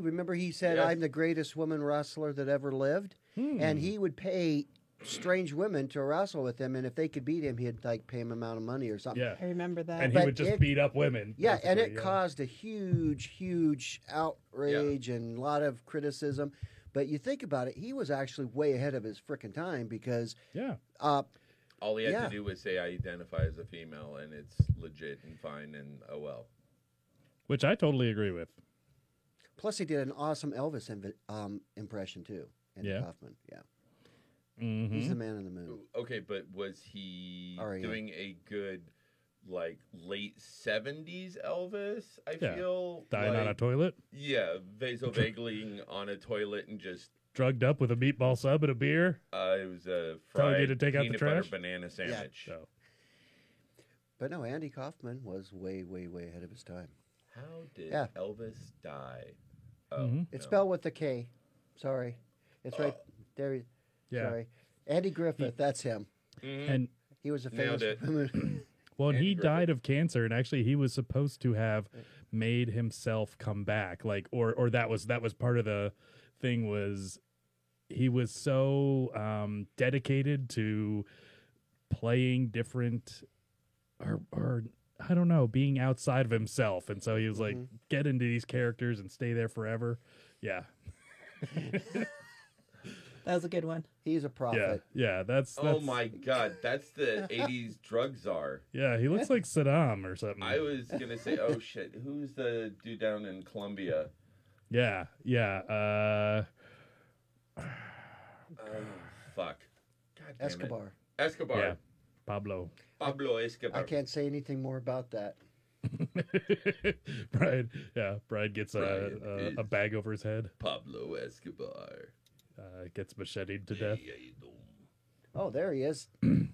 said, Yes. I'm the greatest woman wrestler that ever lived. And he would pay strange women to wrestle with him, and if they could beat him, he'd like pay him amount of money or something. Yeah. I remember that. And he But would just it- beat up women. Yeah, and basically, it caused a huge outrage and a lot of criticism. But you think about it, he was actually way ahead of his frickin' time because Yeah. All he had Yeah. to do was say, "I identify as a female," and it's legit and fine. And oh well. Which I totally agree with. plus he did an awesome Elvis impression too. Andy Yeah. Kaufman. Yeah. Mm-hmm. He's the man in the moon. Okay, but was he R.E.M. doing a good, like, late 70s Elvis? I Yeah. feel Dying like, on a toilet, yeah, vasovaguing on a toilet and just drugged up with a meatball sub and a beer. it was a Telling fried you to take out the peanut butter trash? banana sandwich. So But no, Andy Kaufman was way ahead of his time. How did Yeah. Elvis die? Oh, Mhm. It's no. spelled with a K. Sorry. It's right there. yeah. Sorry. Andy Griffith, that's him. Mhm. And He was a Nailed famous it. well, and Andy he Griffith. died of cancer, and actually he was supposed to have made himself come back, like, or that was part of the thing. Was he was so dedicated to playing different, or I don't know, being outside of himself, and so he was like, get into these characters and stay there forever. Yeah, That was a good one. He's a yeah, prophet. yeah. That's Oh my God, that's the 80s drug czar. Yeah, he looks like Saddam or something. I was going to say, oh shit, who's the dude down in Colombia? Yeah, yeah. Oh, fuck. God damn Escobar. It. Escobar. Yeah. Pablo. Pablo Escobar. I can't say anything more about that. Brian, yeah, Brian gets Brian is- a bag over his head, Pablo Escobar. gets macheted to death. Oh, there he is.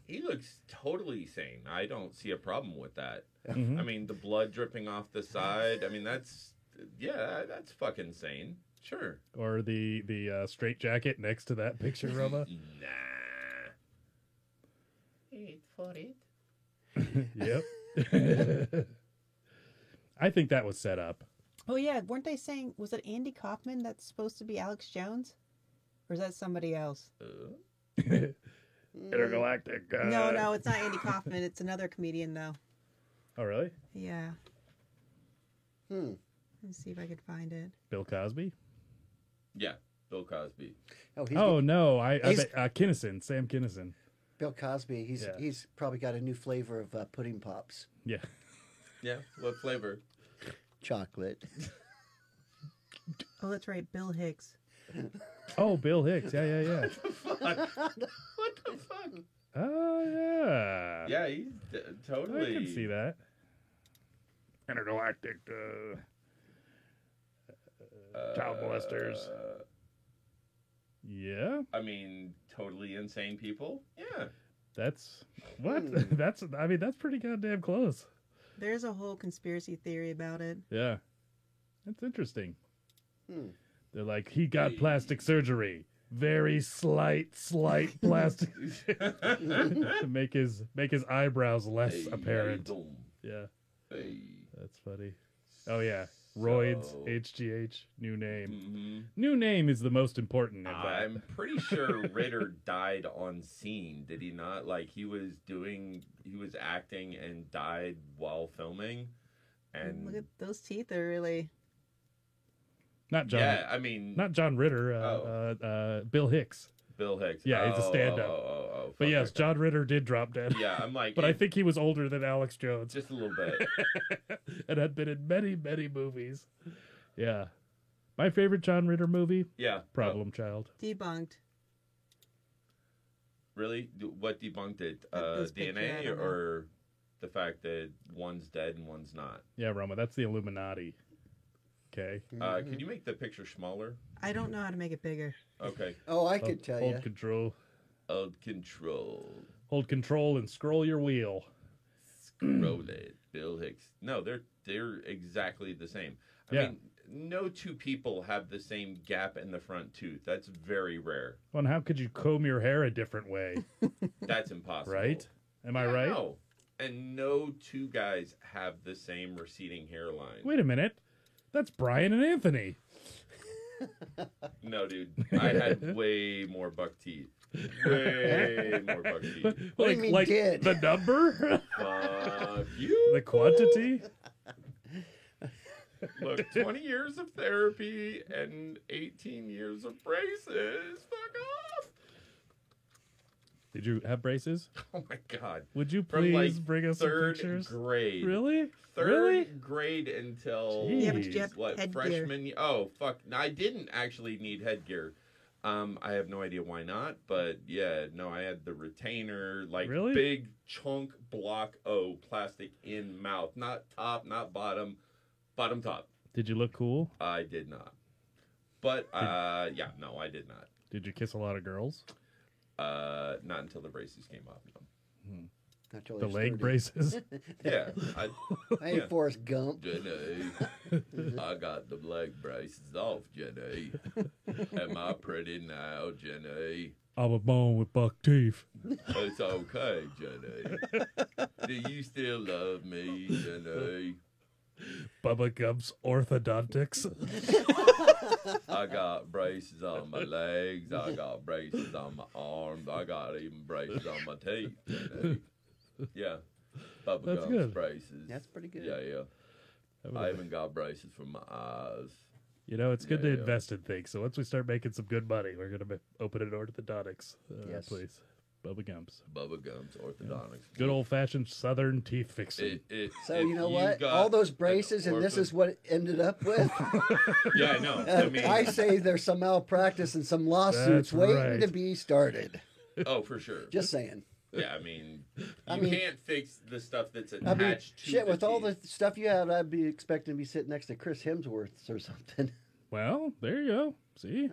He looks totally sane. I don't see a problem with that. Mhm. I mean, the blood dripping off the side. I mean, that's fucking sane. Sure. Or the straight jacket next to that picture, Roma. Nah. 8 for it. Yep. I think that was set up. Oh yeah, weren't they saying, was it Andy Kaufman that's supposed to be Alex Jones, or is that somebody else? Intergalactic. No, it's not Andy Kaufman. It's another comedian though. Oh, really? Yeah. Hmm. Let's see if I could find it. Bill Cosby? Yeah, Bill Cosby. Oh, he's Oh no, I he's- bet, Kinnison, Sam Kinnison. Bill Cosby. Yeah. He's probably got a new flavor of pudding pops. Yeah. Yeah, what flavor? Chocolate. Oh, that's right, Bill Hicks. Oh, Bill Hicks. Yeah. What the fuck? Oh yeah. Yeah, he's totally. I can see that. Intergalactic child molesters. Yeah, I mean, totally insane people. Yeah. that's what. That's. I mean, that's pretty goddamn close. There's a whole conspiracy theory about it. Yeah, that's interesting. Hmm. They're like, he got plastic surgery, very slight plastic, to make his eyebrows less apparent. Yeah, Hey. that's funny. Oh yeah, Roids, So- HGH, new name. Mhm. New name is the most important of that. I'm pretty sure Ritter died on scene. Did he not? Like he was acting and died while filming. And Look at those teeth are really. Not John. yeah, I mean, Not John Ritter. Bill Hicks. Bill Hicks. Yeah, he's a stand-up. Oh, But fuck yes, that. John Ritter did drop dead. Yeah, I'm like, But I think he was older than Alex Jones just a little bit. and had been in many movies. Yeah. My favorite John Ritter movie, Yeah. Problem Child. Debunked. Really? What debunked it? This picture, I DNA don't know. or the fact that one's dead and one's not? Yeah, Roma, that's the Illuminati. Okay. Could you make the picture smaller? I don't know how to make it bigger. Okay. Oh, I could tell Hold you. control. Hold control. Hold control and scroll your wheel. Scroll it. Bill Hicks. No, they're exactly the same. I Yeah. mean, no two people have the same gap in the front tooth. That's very rare. Well, and how could you comb your hair a different way? That's impossible. Right? Am I Yeah, right? No. And no two guys have the same receding hairline. Wait a minute. That's Brian and Anthony. No, dude. I had way more buck teeth. Way more buck teeth. What do you mean like did? the number, Fuck you. the quantity. Look, 20 years of therapy and 18 years of braces. Fuck off. Did you have braces? Oh my God. Would you From please like bring us some third pictures? grade. Really? Third Really? grade until Jeez. Yeah, but did you have what headgear? freshman? Oh fuck! No, I didn't actually need headgear. I have no idea why not, but yeah, no, I had the retainer, like Really? big chunk block O plastic in mouth, not top, not bottom, bottom top. Did you look cool? I did not, but yeah, no, I did not. Did you kiss a lot of girls? Not until the braces came off. No. Not till The he's leg 30. braces? Yeah, I ain't Yeah. Forrest Gump. Jenny, I got the leg braces off, Jenny. Am I pretty now, Jenny? I'm a bone with buck teeth. It's okay, Jenny. Do you still love me, Jenny? Bubba Gump's orthodontics. I got braces on my legs. I got braces on my arms. I got even braces on my teeth, Jenny. Yeah. Bubba That's Gump's good. braces. That's pretty good. Yeah, yeah. I even got braces for my eyes. You know, it's good Yeah, to yeah. invest in things. So once we start making some good money, we're going to open an orthodontics Yes. place. Bubba Gump's. Bubba Gump's orthodontics. Good old-fashioned Southern teeth fixing. So if you know you've what? got All those an braces, and this ortho- is what it ended up with. Yeah, I know. I mean, I say there's some malpractice and some lawsuits That's waiting right. to be started. oh, for sure. Just saying. Yeah, I mean, you I mean- can't fix the stuff that's attached I mean, to shit, the with all the teeth. stuff you have, I'd be expecting to be sitting next to Chris Hemsworth or something. Well, there you go. See?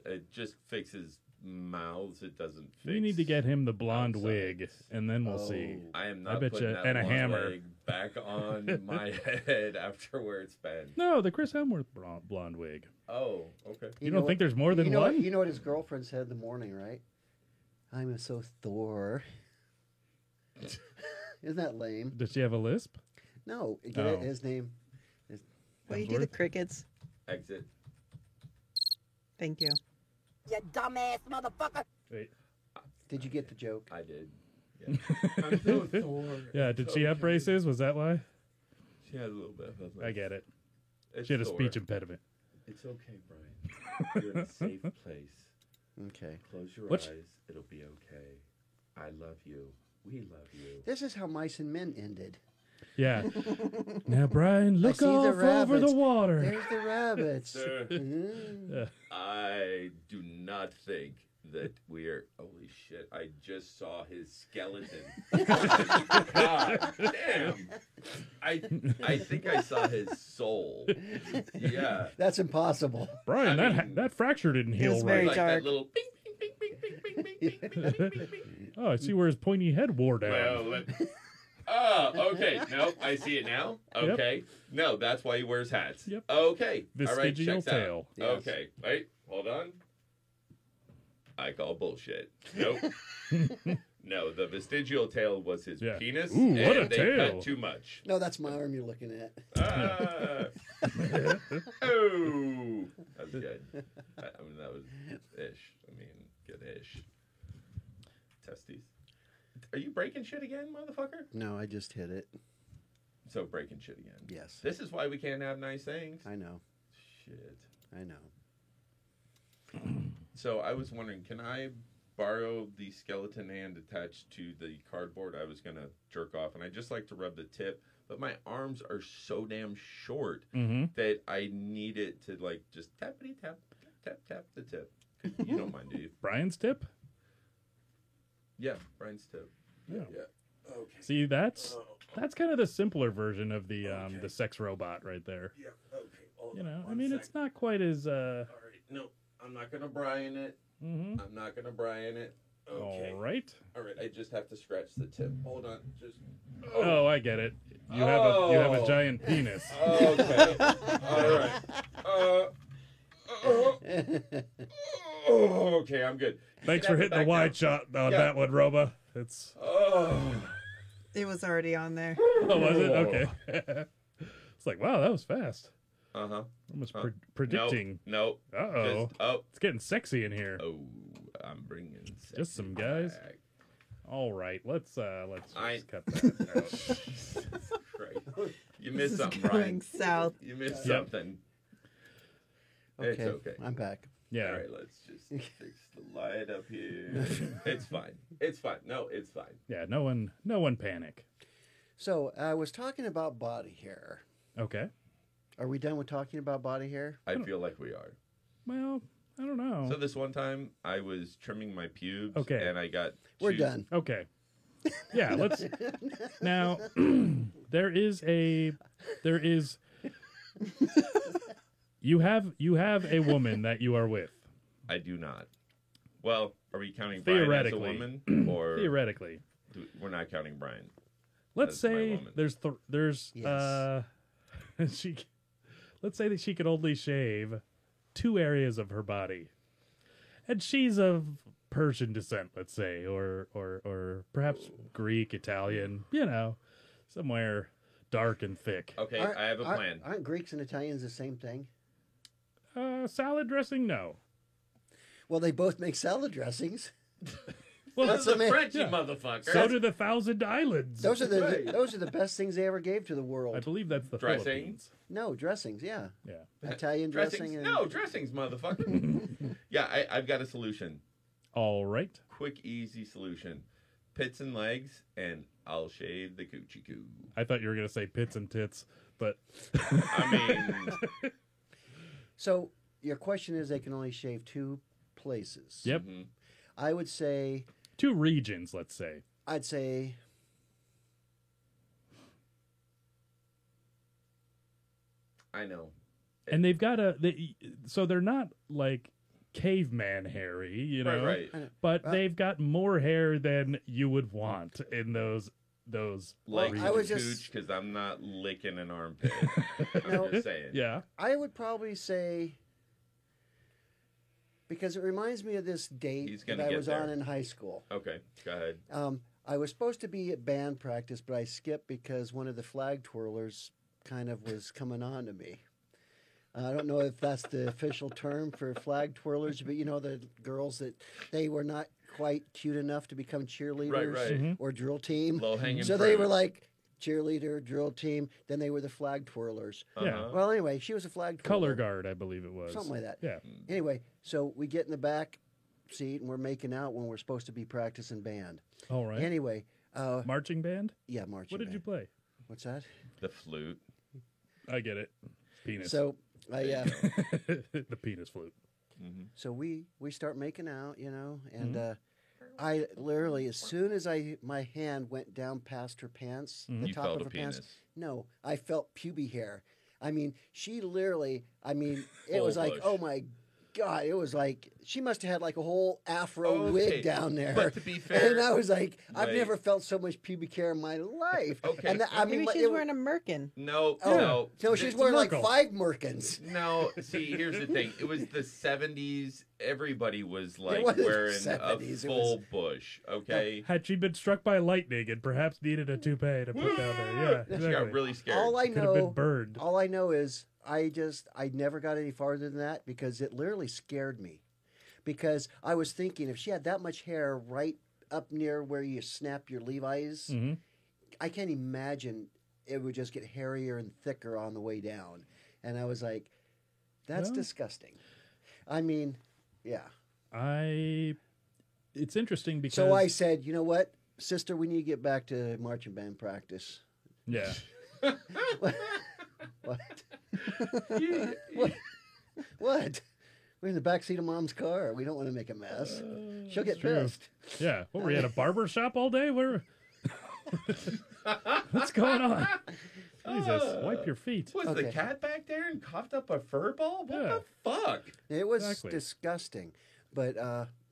It just fixes mouths. It doesn't fix. We need to get him the blonde outsides. wig, and then we'll see. Oh. I am I not bet putting you- that and a long hammer. leg back on my head after where it's been. No, the Chris Hemsworth blonde wig. Oh, okay. You don't think there's more than you know one? What, you know what his girlfriend said in the morning, right? I'm so Thor. Isn't that lame? Does she have a lisp? No, get Oh. it? His name. Well, you do the crickets. Exit. Thank you. You dumbass motherfucker. Wait. Did you get the joke? I did. Yeah. I'm so Thor. Yeah, did she have braces? Was that why? She had a little bit of I get it. It's She had a Thor. speech impediment. It's okay, Brian. You're in a safe place. Okay. Close your What's- eyes. It'll be okay. I love you. We love you. This is how Mice and Men ended. Yeah. Now, Brian, look see the off over the rabbits. water. There's the rabbits. Sir, Mm. I do not think that we're. Holy shit! I just saw his skeleton. God damn! I think I saw his soul. Yeah. That's impossible. Brian, I that mean- that fracture didn't heal was right. very Like dark. that little. Bing, bing, bing, bing, bing, bing, bing, bing, bing, bing, bing, bing. Oh, I see where his pointy head wore down. Well, oh, okay. No, I see it now. Okay. No, that's why he wears hats. Yep. Okay. All right, Vestigial checks tail. out. Yes. Okay. Wait, hold on. I call bullshit. Nope. No, the vestigial tail was his Yeah. penis. Ooh, what and a they tail. cut too much. No, that's my arm you're looking at. Ah. Oh. That was good. I mean, that was ish. I mean, good-ish. Testes. Are you breaking shit again, motherfucker? No, I just hit it. So breaking shit again. Yes. This is why we can't have nice things. I know. Shit. I know. So I was wondering, can I borrow the skeleton hand attached to the cardboard I was gonna jerk off? And I just like to rub the tip, but my arms are so damn short Mm-hmm. that I need it to like just tappity tap, tap tap the tip. You don't mind, do you? Brian's tip? Yeah, Brian's tip. Yeah. Yeah. Okay. See, that's kind of the simpler version of the sex robot right there. Yeah. Okay. Hold You on know, I one mean, it's second. not quite as All right. No, I'm not gonna Brian it. mm-hmm. I'm not gonna Brian it. Okay. All right. All right. I just have to scratch the tip. Hold on. Just. Oh, I get it. You have a Oh. giant penis. Okay. All right. Okay, I'm good. You Thanks can for have it hitting the back wide now. shot on Yeah. that one, Roba. It's Oh. It was already on there. oh, was it? Okay. It's like, wow, that was fast. Uh huh. Almost predicting. No. Uh-oh. Just, oh. It's getting sexy in here. Oh. I'm bringing Just some sexy guys? back. All right, let's just I- cut that out. Jesus Christ. You This missed is something, going Brian. south. You missed Yep. something. Okay, It's okay. I'm back. Yeah. All right, let's just fix the light up here. It's fine. It's fine. No, it's fine. Yeah, no one panic. So I was talking about body hair. Okay. Are we done with talking about body hair? I feel like we are. Well, I don't know. So this one time, I was trimming my pubes, Okay. and I got We're two- done. Okay. Yeah, let's now there is you have a woman that you are with. I do not. Well, are we counting Brian as a Theoretically. woman, or Theoretically. we're not counting Brian? Let's That's my say woman. there's Yes. let's say that she could only shave 2 areas of her body. And she's of Persian descent, let's say, or perhaps Greek, Italian, somewhere dark and thick. Okay, I have a plan. Aren't Greeks and Italians the same thing? Salad dressing, no. Well, they both make salad dressings. Well, That's a amazing. Frenchy Yeah. motherfucker. so do the Thousand Islands. Those are the Right. those are the best things they ever gave to the world. I believe that's the Dressing? Philippines. No, dressings, yeah. Yeah. Italian dressings. dressing. And... No, dressings, motherfucker. Yeah, I've got a solution. All right. Quick, easy solution. Pits and legs, and I'll shave the coochie coo. I thought you were gonna say pits and tits, but I mean, So your question is they can only shave 2 places. yep, I would say 2 regions, let's say. I'd say I know. And they've got so they're not like caveman hairy, you know, Right. but they've got more hair than you would want in those Legs regions. I was and just- cooch, because I'm not licking an armpit. No. I'm just saying. Yeah. I would probably say because it reminds me of this date He's that gonna I get was there. on in high school. Okay, go ahead. I was supposed to be at band practice, but I skipped because one of the flag twirlers kind of was coming on to me. I don't know if that's the official term for flag twirlers, but the girls that they were not quite cute enough to become cheerleaders Right. or drill team. Low-hanging So they fruit. were like cheerleader, drill team, then they were the flag twirlers. Yeah. Well, anyway, she was a flag twirler. Color guard, I believe it was. Something like that. Yeah. Anyway, so we get in the back seat and we're making out when we're supposed to be practicing band. All right. Anyway, Marching band? yeah, marching What did you band. play? What's that? The flute. I get it. Penis. So the penis flute. so we start making out, and I literally, as soon as my hand went down past her pants, the You top felt of a her pants, penis. no, I felt pubic hair. I mean, she literally, it Full was like, bush. oh my God, it was like, she must have had like a whole afro Okay, wig down there. but to be fair- and I was like, I've Wait. never felt so much pubic hair in my life. Okay. And Maybe like, she's wearing a merkin. No, Oh, no. no, she's Th- wearing like Merkel. 5 merkins. No, see, here's the thing. It was the 70s. Everybody was like wasn't wearing 70s, a it full bush, okay? Had she been struck by lightning and perhaps needed a toupee to put down there? Yeah. She Exactly. got really scared. All I Could have been know, burned. all I know is I never got any farther than that because it literally scared me. Because I was thinking if she had that much hair right up near where you snap your Levi's, I can't imagine it would just get hairier and thicker on the way down. And I was like, that's Well. disgusting. I mean, yeah. It's interesting because So I said, you know what, sister, we need to get back to marching band practice. yeah. What? What? We're in the backseat of Mom's car. We don't want to make a mess. She'll get true. pissed. Yeah. What were you at a barber shop all day? Where what's going on? Jesus, wipe your feet. Was the Okay. cat back there and coughed up a fur ball? What Yeah. the fuck? It was Exactly. disgusting. But,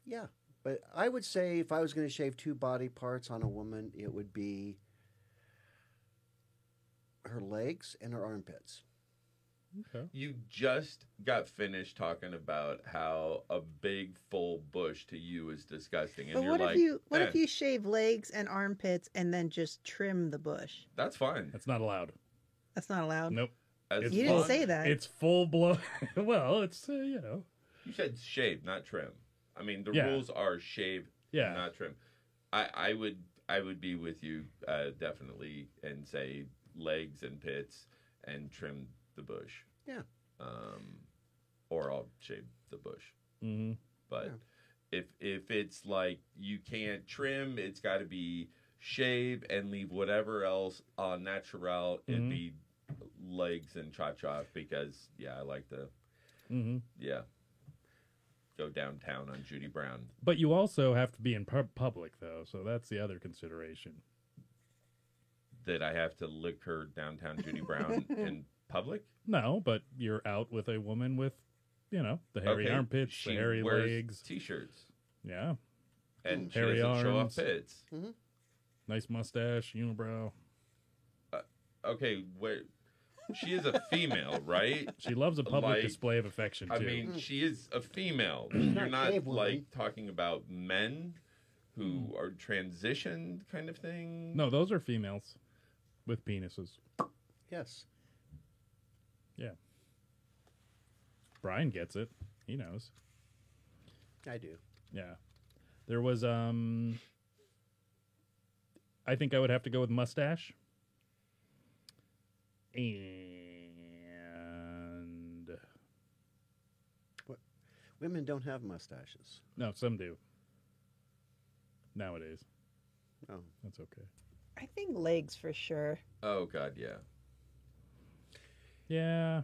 yeah. But I would say if I was going to shave 2 body parts on a woman, it would be her legs and her armpits. Okay. You just got finished talking about how a big full bush to you is disgusting, and But you're what like, if you shave legs and armpits and then just trim the bush? That's fine. That's not allowed. That's not allowed. Nope. As It's You didn't long- say that. It's full blown. Well, it's You said shave, not trim. I mean, the Yeah. rules are shave, Yeah. not trim. I would be with you definitely and say legs and pits and trim the bush. Yeah. Or I'll shave the bush. Mm-hmm. But if it's like you can't trim, it's got to be shave and leave whatever else natural. It'd be legs and cha-cha because, I like to, go downtown on Judy Brown. But you also have to be in public, though, so that's the other consideration. That I have to lick her downtown Judy Brown in public? No, but you're out with a woman with, the hairy armpits, She the hairy wears legs. T-shirts. Yeah. And she Hairy doesn't show arms. off pits. Nice mustache, unibrow. Okay, wait. She is a female, right? She loves a public Like, display of affection, too. I mean, she is a female. You're not cave woman. like talking about men who are transitioned kind of thing. No, those are females with penises. Yes. Yeah. Brian gets it. He knows. I do. Yeah. There was, I think I would have to go with mustache. And Women don't have mustaches. no, some do. Nowadays. Oh. That's okay. I think legs for sure. Oh, God, yeah. Yeah.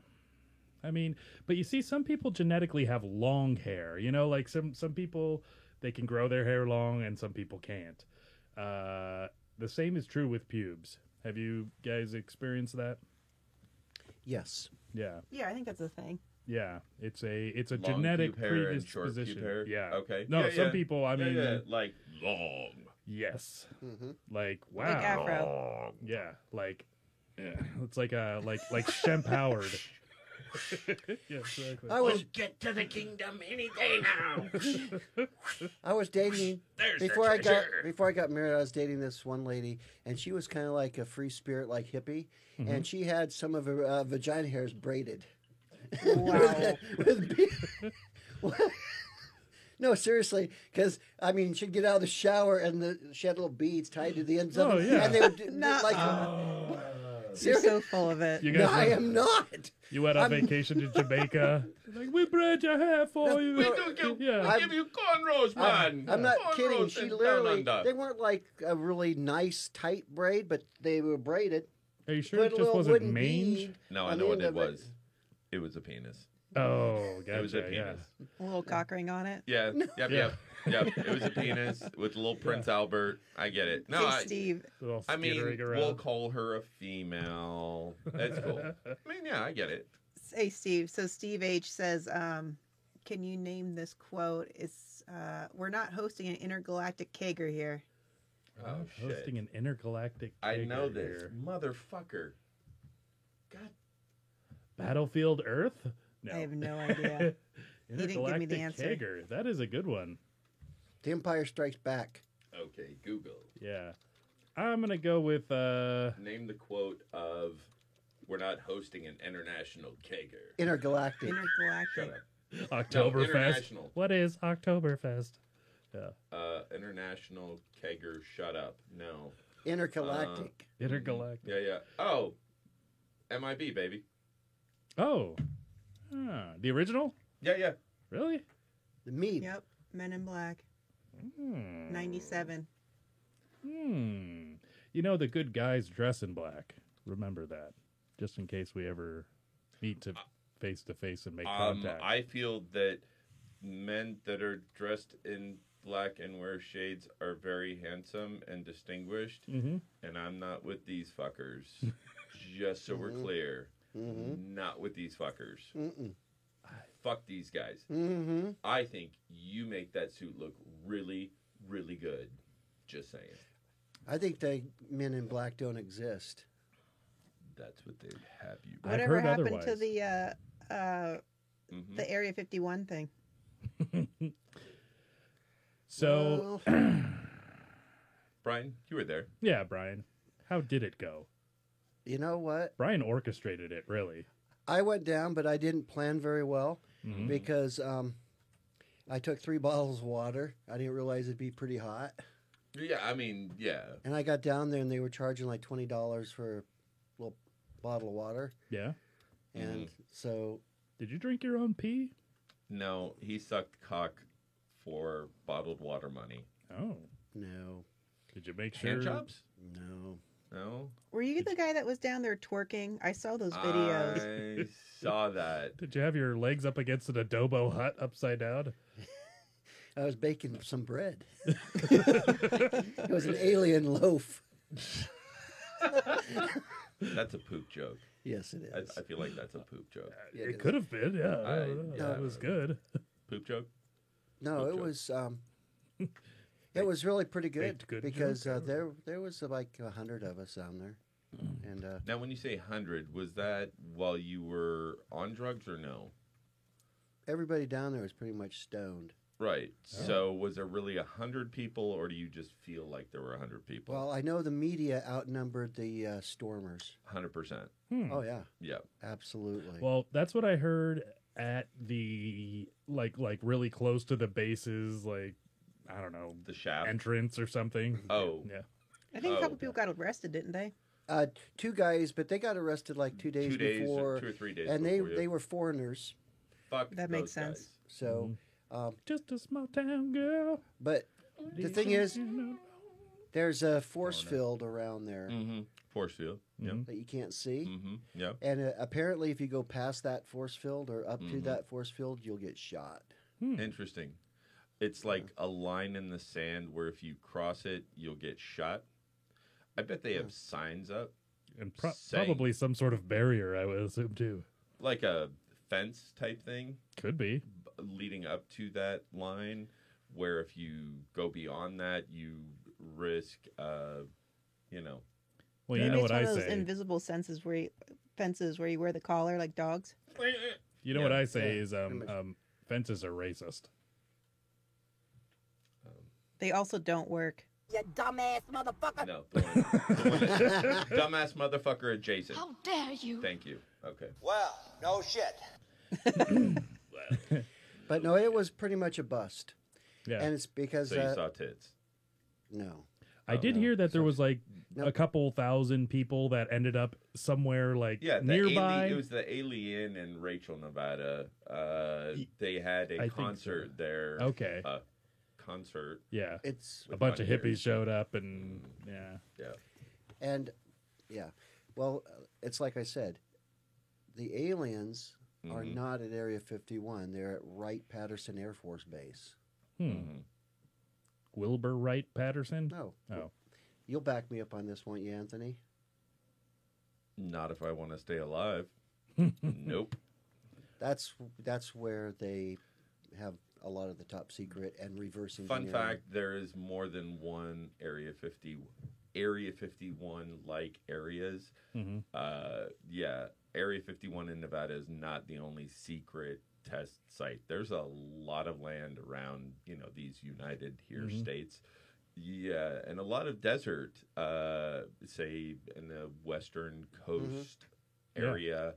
I mean, but you see, some people genetically have long hair. Like some people, they can grow their hair long and some people can't. The same is true with pubes. Have you guys experienced that? Yes. Yeah. Yeah, I think that's a thing. Yeah. It's a Long genetic pube hair and short predisposition. pube hair? Yeah. Okay. No, Yeah, some yeah. people, I mean, Yeah, like long. yes. Mm-hmm. Like, wow. Like afro. Yeah, it's like Shemp Howard. Yeah, exactly. I was get to the kingdom any day now. I was dating There's the before I treasure. got married. I was dating this one lady, and she was kind of like a free spirit, like hippie, and she had some of her vagina hairs braided. Wow. No, seriously, because I mean, she'd get out of the shower and she had little beads tied to the ends of Oh, it, yeah. and they would do, No. like. You're so full of it. You No, guys I am not. You went on vacation to Jamaica. Like, we braid your hair for you. We do give, Yeah. we give you cornrows, man. I'm not Cornrows kidding. She and literally, down under. they weren't like a really nice tight braid, but they were braided. Are you sure Put it a just little wasn't wooden mange? bead No, I on know the what end it of was. It was a penis. Oh, gotcha. It was a yeah. penis. A little cock ring on it. Yeah. Yep. Yeah. Yep. It was a penis with little Prince Albert. I get it. No, Hey, Steve. All I mean, skittering around. we'll call her a female. That's cool. I mean, yeah, I get it. Hey, Steve. So Steve H says, can you name this quote? It's we're not hosting an intergalactic kegger here. Oh, shit. Hosting an intergalactic. I kegger know this. here. Motherfucker. God. Battlefield Earth? No. I have no idea. didn't give me the Intergalactic answer. kegger. That is a good one. The Empire Strikes Back. Okay, Google. Yeah. I'm going to go with Name the quote of "We're not hosting an international kegger." Intergalactic. Intergalactic. Shut up. Oktoberfest. international. What is Oktoberfest? Yeah. International kegger. Shut up. No. Intergalactic. Intergalactic. Yeah. Oh, MIB baby. Oh. The original? Yeah. Really? The mead. Yep. Men in Black. Hmm. 97. You know, the good guys dress in black. Remember that. Just in case we ever meet to face and make contact. I feel that men that are dressed in black and wear shades are very handsome and distinguished, and I'm not with these fuckers. Just so we're clear, not with these fuckers. Fuck these guys. I think you make that suit look really, really good. Just saying. I think the Men in Black don't exist. That's what they'd have you. I've Whatever heard happened otherwise. to the Area 51 thing? So, Brian, you were there. yeah, Brian, how did it go? You know what? Brian orchestrated it, really. I went down, but I didn't plan very well because I took 3 bottles of water. I didn't realize it'd be pretty hot. Yeah, I mean, yeah. And I got down there and they were charging like $20 for a little bottle of water. Yeah. And so. Did you drink your own pee? No, he sucked cock for bottled water money. Oh. No. Did you make sure? Hand jobs? No. No. Were you the guy that was down there twerking? I saw those videos. I saw that. Did you have your legs up against an adobo hut upside down? I was baking some bread. It was an alien loaf. That's a poop joke. Yes, it is. I feel like that's a poop joke. Yeah, It could have been, yeah. Yeah. It was good. Poop joke? No, Poop it joke. was. It was really pretty good, Baked good because joke. there was like 100 of us down there, and Now, when you say 100, was that while you were on drugs or no? everybody down there was pretty much stoned. Right. So, was there really 100 people, or do you just feel like there were 100 people? Well, I know the media outnumbered the stormers. 100%. Oh yeah, Yeah. absolutely. Well, that's what I heard at the like really close to the bases, like I don't know, The shaft. entrance or something. Oh. Yeah. I think a Oh. couple people got arrested, didn't they? 2 guys, but they got arrested like 2 days 2 days, before, 2 or 3 days and before. they were foreigners. Fuck That makes those sense. guys. So, Just a small town girl. but the thing is, there's a force field around there Mm-hmm. Force field. Yep. that you can't see. Mm-hmm. Yep. And apparently, if you go past that force field or up to that force field, you'll get shot. Interesting. It's like a line in the sand where if you cross it, you'll get shot. I bet they have signs up, And saying- probably some sort of barrier, I would assume, too. like a fence type thing, Could be. leading up to that line, where if you go beyond that, you risk, you know. Well, you Maybe know it's what one I of those say. invisible fences where you wear the collar like dogs. You know Yeah. what I say Yeah, is pretty much. fences are racist. They also don't work. You dumbass motherfucker. No, the one that- dumbass motherfucker adjacent. How dare you? Thank you. Okay. Well, no shit. But no, it was pretty much a bust. Yeah. And it's because So you saw tits. no. I did no. hear that there was like Nope. a couple thousand people that ended up somewhere like Yeah, nearby. it was the Alien in Rachel, Nevada. They had I a think concert so. there. Okay. Concert. Yeah. It's A bunch of bunny hippies ears. showed up and yeah. Yeah. and yeah. Well, it's like I said, the aliens are Mhm. not at Area 51. They're at Wright-Patterson Air Force Base. Mhm. Wilbur Wright Patterson? No. Oh. You'll back me up on this, won't you, Anthony? Not if I want to stay alive. Nope. That's where they have a lot of the top secret and reverse Fun engineering. fact: there is more than one Area 51 like areas. Mhm. Yeah, Area 51 in Nevada is not the only secret test site. There's a lot of land around, these United here states. Yeah, and a lot of desert, say in the western coast Yeah. area,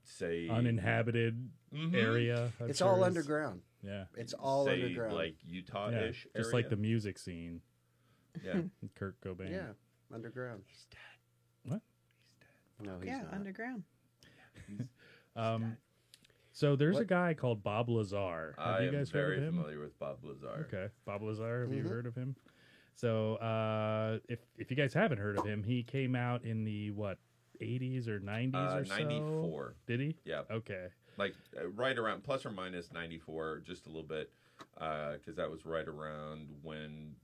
say Uninhabited Mhm. area. I'm It's sure all is- underground. Yeah. It's all say underground. like Yeah. Utah-ish Just area. like the music scene. Yeah. Kurt Cobain. Yeah, underground. He's dead. What? No, he's Yeah, not. underground. So there's a What? guy called Bob Lazar. Have I you am guys very heard of him? familiar with Bob Lazar. Okay, Bob Lazar. Have you Mhm. heard of him? So if you guys haven't heard of him, he came out in the 80s or 90s or so. 94. Did he? Yeah, Okay. like right around plus or minus 94, just a little bit, because that was right around when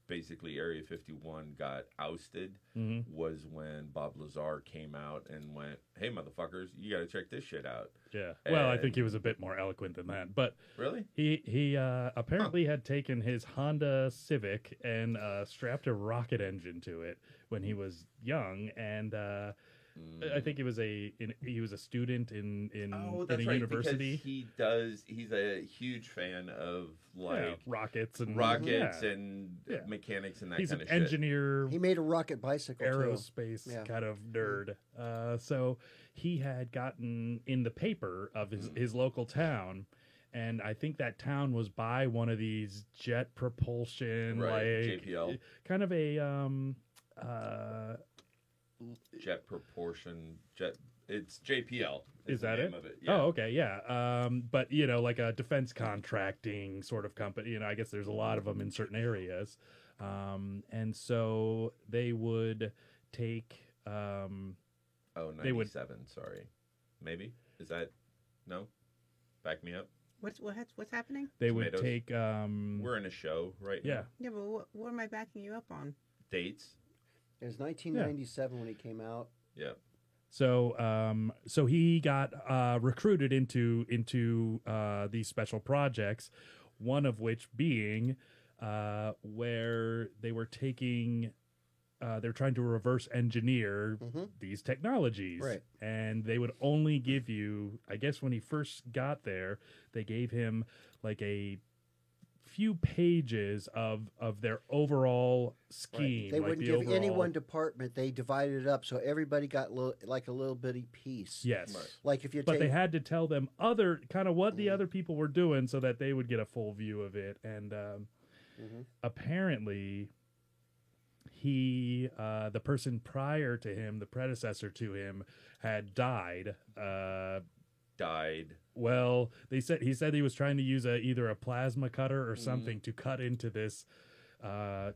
basically Area 51 got ousted. Mhm. Was when Bob Lazar came out and went, "Hey, motherfuckers, you got to check this shit out." Yeah. Well, I think And- he was a bit more eloquent than that, but Really? he apparently had taken his Honda Civic and strapped a rocket engine to it when he was young, and I think he was a student in Oh, a that's right. university. Because he's a huge fan of Yeah, rockets and rockets yeah. and Yeah. mechanics and that He's kind an of shit. engineer, He made a rocket bicycle too. aerospace Yeah. kind of nerd. So he had gotten in the paper of his local town, and I think that town was by one of these jet propulsion, Right, like JPL. kind of a Jet proportion. It's JPL. Is the that name it? of it? Yeah. Oh, okay, yeah. But like a defense contracting sort of company. I guess there's a lot of them in certain areas, and so they would take. Oh, They would- 97. Sorry, maybe is that no? Back me up. What's happening? They would Tomatoes. take. We're in a show right Yeah. now. Yeah, but what am I backing you up on? Dates. It was 1997 when it came out. Yeah. So he got recruited into these special projects, one of which being where they were taking. They're trying to reverse engineer these technologies. Right. And they would only give you, I guess when he first got there, they gave him like a few pages of their overall scheme. They like wouldn't the give any overall- one department. They divided it up so everybody got like a little bitty piece. Yes. Right. Like if you But take they had to tell them what the other people were doing so that they would get a full view of it. And apparently he, the person prior to him, the predecessor to him, had died. Died. Well, he said he was trying to use either a plasma cutter or something to cut into this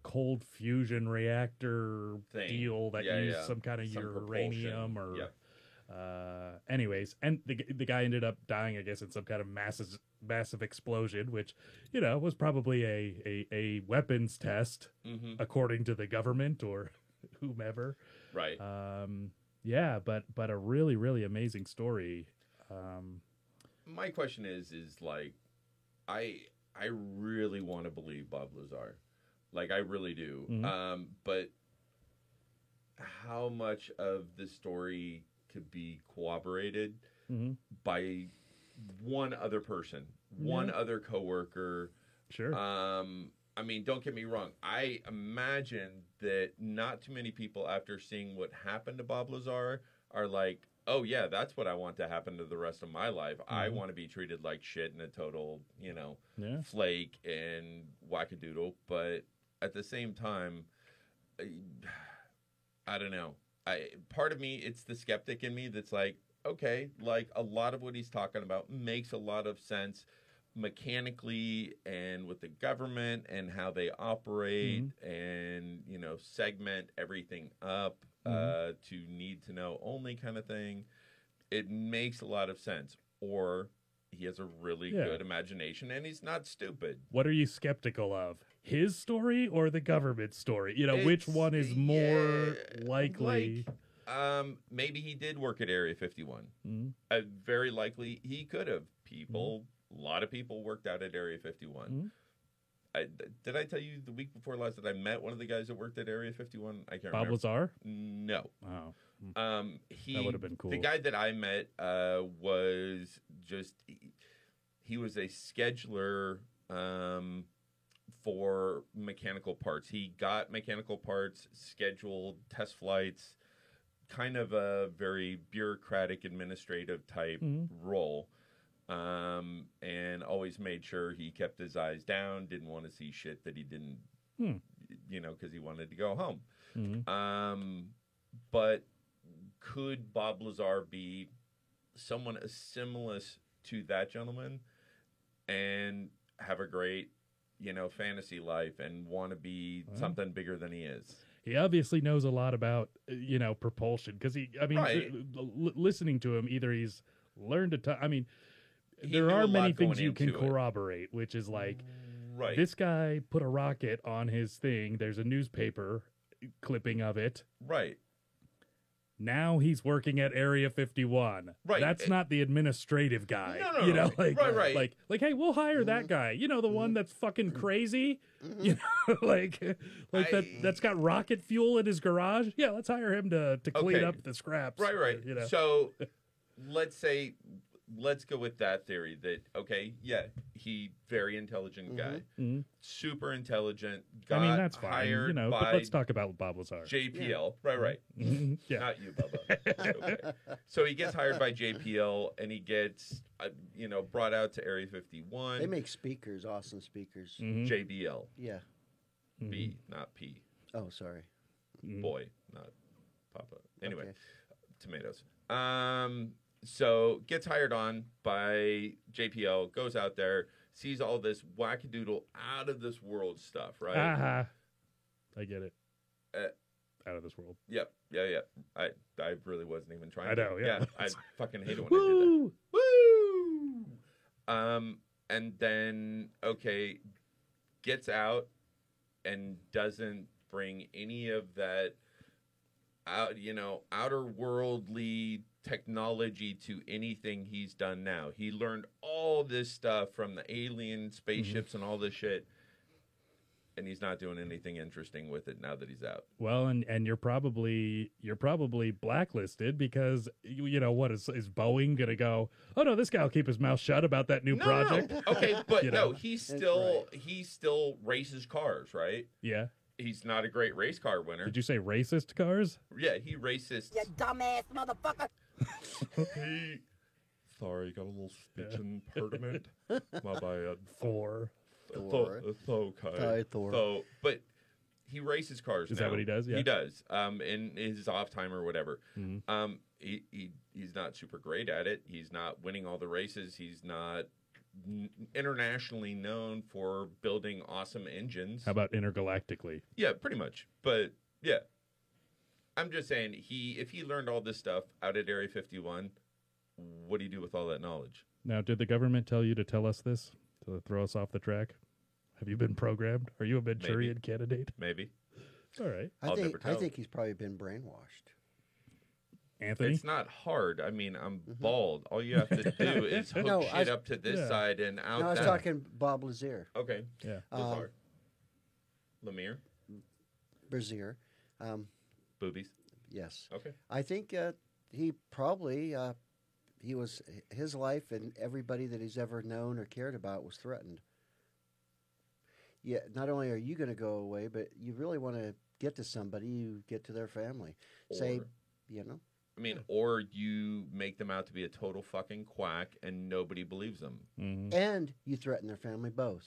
cold fusion reactor Thing. deal that Yeah, used yeah. some kind of Some uranium propulsion. or. Yep. Anyways, and the guy ended up dying, I guess, in some kind of massive explosion, which was probably a weapons test, according to the government or whomever. Right. Yeah, but a really, really amazing story. My question is like, I really want to believe Bob Lazar, like I really do. But how much of the story could be corroborated by one other person, one other coworker? Sure. I mean, don't get me wrong. I imagine that not too many people, after seeing what happened to Bob Lazar, are like, oh, yeah, that's what I want to happen to the rest of my life. I want to be treated like shit and a total, Yeah. flake and wackadoodle. But at the same time, I don't know. Part of me, it's the skeptic in me that's like, okay, like a lot of what he's talking about makes a lot of sense mechanically and with the government and how they operate and segment everything up to need to know only kind of thing. It makes a lot of sense. Or he has a really good imagination and he's not stupid. What are you skeptical of? His story or the government story? Which one is more likely? Maybe he did work at Area 51. Very likely he could have. A lot of people worked out at Area 51. Did I tell you the week before last that I met one of the guys that worked at Area 51? I can't Bob remember. Lazar? No. Oh. He, That would have been cool. The guy that I met was just, he was a scheduler for mechanical parts. He got mechanical parts, scheduled test flights, kind of a very bureaucratic administrative type role. And always made sure he kept his eyes down, didn't want to see shit that he didn't, because he wanted to go home. But could Bob Lazar be someone similar to that gentleman and have a great, fantasy life and want to be something bigger than he is? He obviously knows a lot about, propulsion because Right. Listening to him, either he's learned a ton. I mean, He there knew are a many lot things going you can into it. corroborate, which is like, Right. this guy put a rocket on his thing. There's a newspaper clipping of it. Right. Now he's working at Area 51. Right. That's not the administrative guy. No, no. Right. Like, hey, we'll hire that guy. The one that's fucking crazy. That's got rocket fuel in his garage. Yeah, let's hire him to clean Okay. up the scraps. Right. So let's say let's go with that theory that, okay, yeah, he very intelligent guy. Mm-hmm. Super intelligent. Got I mean, that's fine. hired You know, by but let's talk about Bob Lazar. JPL. Right. Mhm. Yeah. Not you, Bubba. Okay. So he gets hired by JPL, and he gets, brought out to Area 51. They make speakers, awesome speakers. Mhm. JBL. Yeah. B, not P. Oh, sorry. Boy, not Papa. Anyway, Okay. tomatoes. So gets hired on by JPL, goes out there, sees all this wackadoodle out of this world stuff, right? Aha. I get it. Uh, Out of this world. Yep. Yeah. I really wasn't even trying. I know, yeah. I fucking hate it when I do that. Woo! And then gets out and doesn't bring any of that outer worldly technology to anything he's done now. He learned all this stuff from the alien spaceships and all this shit, and he's not doing anything interesting with it now that he's out. Well, and you're probably blacklisted because what is Boeing gonna go? Oh no, this guy will keep his mouth shut about that new project. No. Okay, but know? he still races cars, right? Yeah. He's not a great race car winner. Did you say racist cars? Yeah, he races. You dumbass motherfucker. Sorry, got a little speech impediment. My bad. Thor. Okay. Thor. So, but he races cars. Is now. that what he does? Yeah. He does. In his off time or whatever. Mm-hmm. He's not super great at it. He's not winning all the races. He's not internationally known for building awesome engines. How about intergalactically? Yeah, pretty much. But yeah, I'm just saying if he learned all this stuff out at Area 51, what do you do with all that knowledge? Now, did the government tell you to tell us this to throw us off the track? Have you been programmed? Are you a Manchurian candidate? Maybe. All right, I think he's probably been brainwashed. Anthony. It's not hard. I mean, I'm bald. All you have to do is hook shit up to this side and out. No, I was talking Bob Lazar. Okay. Yeah. Lazar. Lemire. Brazier. Boobies. Yes. Okay. I think he probably his life and everybody that he's ever known or cared about was threatened. Yeah, not only are you going to go away, but you really want to get to somebody, you get to their family. I mean, or you make them out to be a total fucking quack and nobody believes them. Mm-hmm. And you threaten their family both.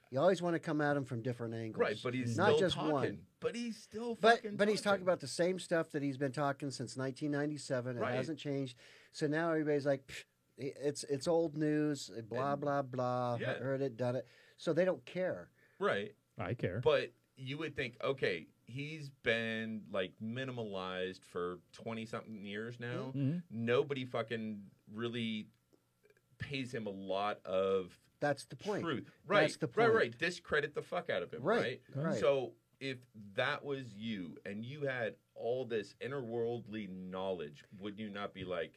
You always want to come at them from different angles. Right, but he's not still just talking. one. But he's still But fucking he's talking about the same stuff that he's been talking since 1997. It Right. hasn't changed. So now everybody's like, it's old news, blah, blah, blah. Yeah. Heard it, done it. So they don't care. Right. I care. But you would think, okay, he's been like minimalized for 20-something years now. Mm-hmm. Nobody fucking really pays him a lot of That's the point. truth. Right. That's the point. Right. Discredit the fuck out of him. Right, right. So if that was you and you had all this interworldly knowledge, would you not be like,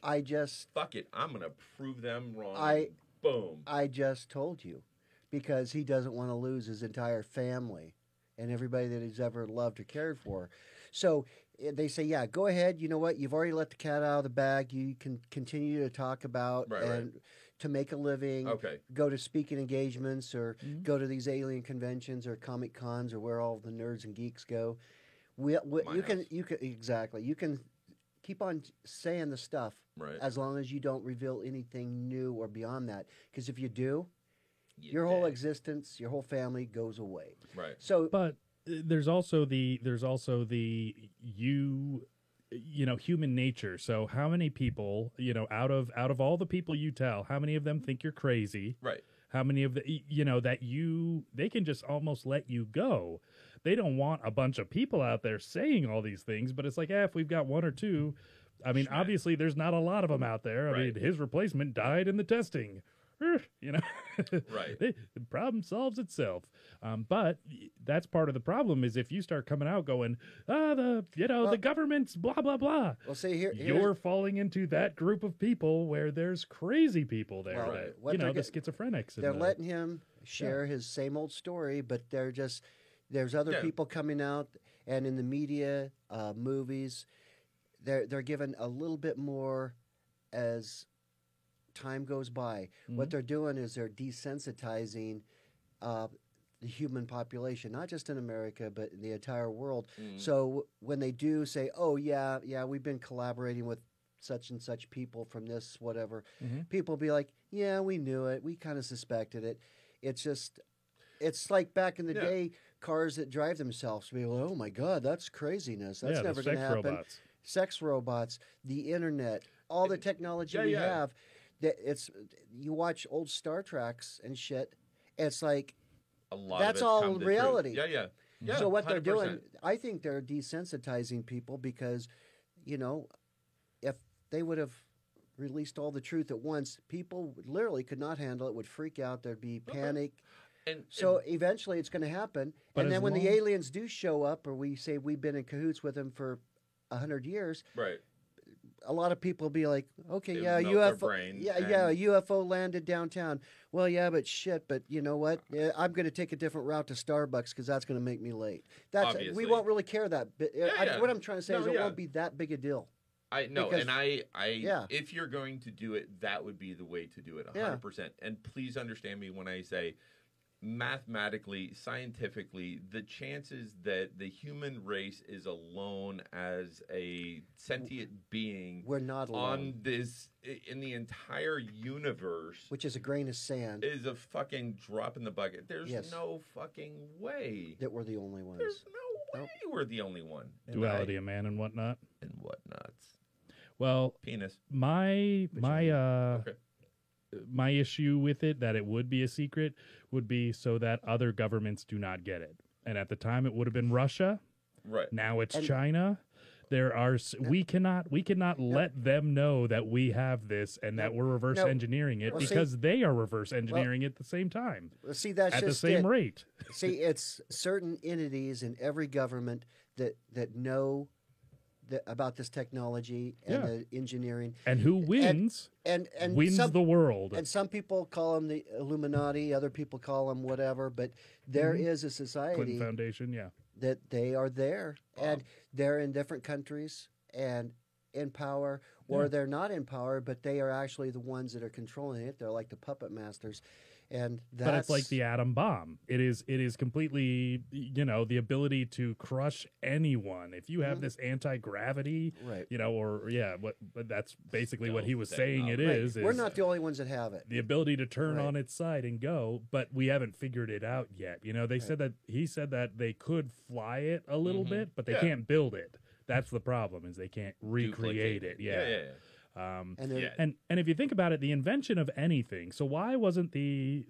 fuck it, I'm going to prove them wrong. Boom. I just told you. Because he doesn't want to lose his entire family and everybody that he's ever loved or cared for. So they say, yeah, go ahead. You know what? You've already let the cat out of the bag. You can continue to talk about to make a living. Okay. Go to speaking engagements or go to these alien conventions or Comic Cons or where all the nerds and geeks go. You can exactly. You can keep on saying the stuff as long as you don't reveal anything new or beyond that. Because if you do, your whole existence, your whole family goes away. Right. So, but there's also the human nature. So how many people, out of all the people you tell, how many of them think you're crazy? Right. How many of they can just almost let you go. They don't want a bunch of people out there saying all these things, but it's like, if we've got one or two, I mean, obviously there's not a lot of them out there. I mean, his replacement died in the testing. Right. The problem solves itself. But that's part of the problem is if you start coming out going, the government's blah, blah, blah. Well, see, you're falling into that group of people where there's crazy people there. Well, the schizophrenics. They're letting him share his same old story, but there's other people coming out, and in the media, movies, they're given a little bit more as time goes by, what they're doing is they're desensitizing the human population, not just in America, but in the entire world. So when they do say, oh, yeah, we've been collaborating with such and such people from this, whatever, people be like, yeah, we knew it. We kind of suspected it. It's just, it's like back in the day, cars that drive themselves. People, oh my God, that's craziness. That's never going to happen. Robots. Sex robots, the internet, all the technology we have. That it's you watch old Star Treks and shit. It's like a lot. That's of all reality. Yeah. So what 100%. they're doing, I think they're desensitizing people because, you know, if they would have released all the truth at once, people literally could not handle it. Would freak out. There'd be panic. So eventually, it's going to happen. And then when the aliens do show up, or we say we've been in cahoots with them for 100 years, right? A lot of people be like, okay, It would melt their brains a UFO landed downtown. Well, yeah, but shit, but you know what? I'm going to take a different route to Starbucks because that's going to make me late. Obviously. We won't really care that. What I'm trying to say is it won't be that big a deal. I know, Because- and I if you're going to do it, that would be the way to do it, 100%. And please understand me when I say, mathematically, scientifically, the chances that the human race is alone as a sentient being, We're not alone. on this in the entire universe, Which is a grain of sand is a fucking drop in the bucket. There's Yes. no fucking way. that we're the only ones. There's no way we're the only one. Duality of man and whatnot. And whatnots. Well, Penis. my Okay. my issue with it, that it would be a secret, would be so that other governments do not get it. And at the time, it would have been Russia. Right. Now it's China. There are we cannot let them know that we have this and that we're reverse engineering it, Well, see- because they are reverse engineering it at the same time See, that's at the just same it. rate. See, it's certain entities in every government that know about this technology and Yeah. the engineering. And who wins And wins some, the world. And some people call them the Illuminati, other people call them whatever. But there is a Clinton society Foundation, yeah. that they are there, and they're in different countries and in power, or they're not in power, but they are actually the ones that are controlling it. They're like the puppet masters, and that's But it's like the atom bomb. It is completely, the ability to crush anyone. If you have this anti-gravity, Right. but that's basically what he was Stealth saying it Right. is. We're not the only ones that have it. the ability to turn Right. on its side and go, but we haven't figured it out yet. They said that he said that they could fly it a little bit, but they Yeah. can't build it. That's the problem, is they can't recreate it. Yeah. And they're, Yeah. And if you think about it, the invention of anything. So why wasn't the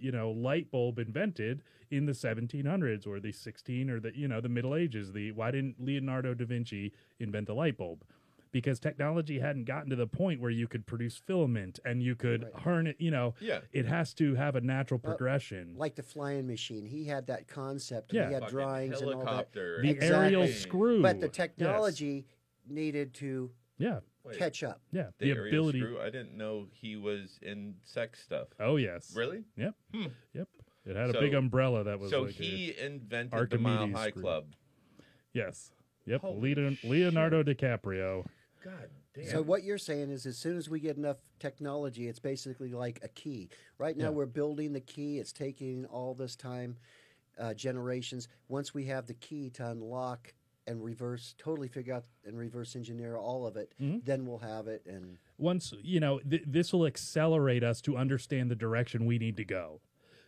light bulb invented in the 1700s or the 16 or the Middle Ages? Why didn't Leonardo da Vinci invent the light bulb? Because technology hadn't gotten to the point where you could produce filament and you could harness. Yeah. It has to have a natural progression. like the flying machine. He had that concept. Yeah. And he had Fucking drawings and all that. helicopter. The Exactly. aerial screw. But the technology needed to Yeah, Wait, catch up. yeah. the The aerial ability. screw? I didn't know he was in sex stuff. Oh yes. Really? Yep. Yep. It had So- a big umbrella that was So like he invented the Archimedes Mile High screw. Club. yes. Yep. Holy Leonardo DiCaprio. God damn. So what you're saying is, as soon as we get enough technology, it's basically like a key. Right now, Yeah. we're building the key. It's taking all this time, generations. Once we have the key to unlock and totally figure out and reverse engineer all of it, then we'll have it. And Once this will accelerate us to understand the direction we need to go.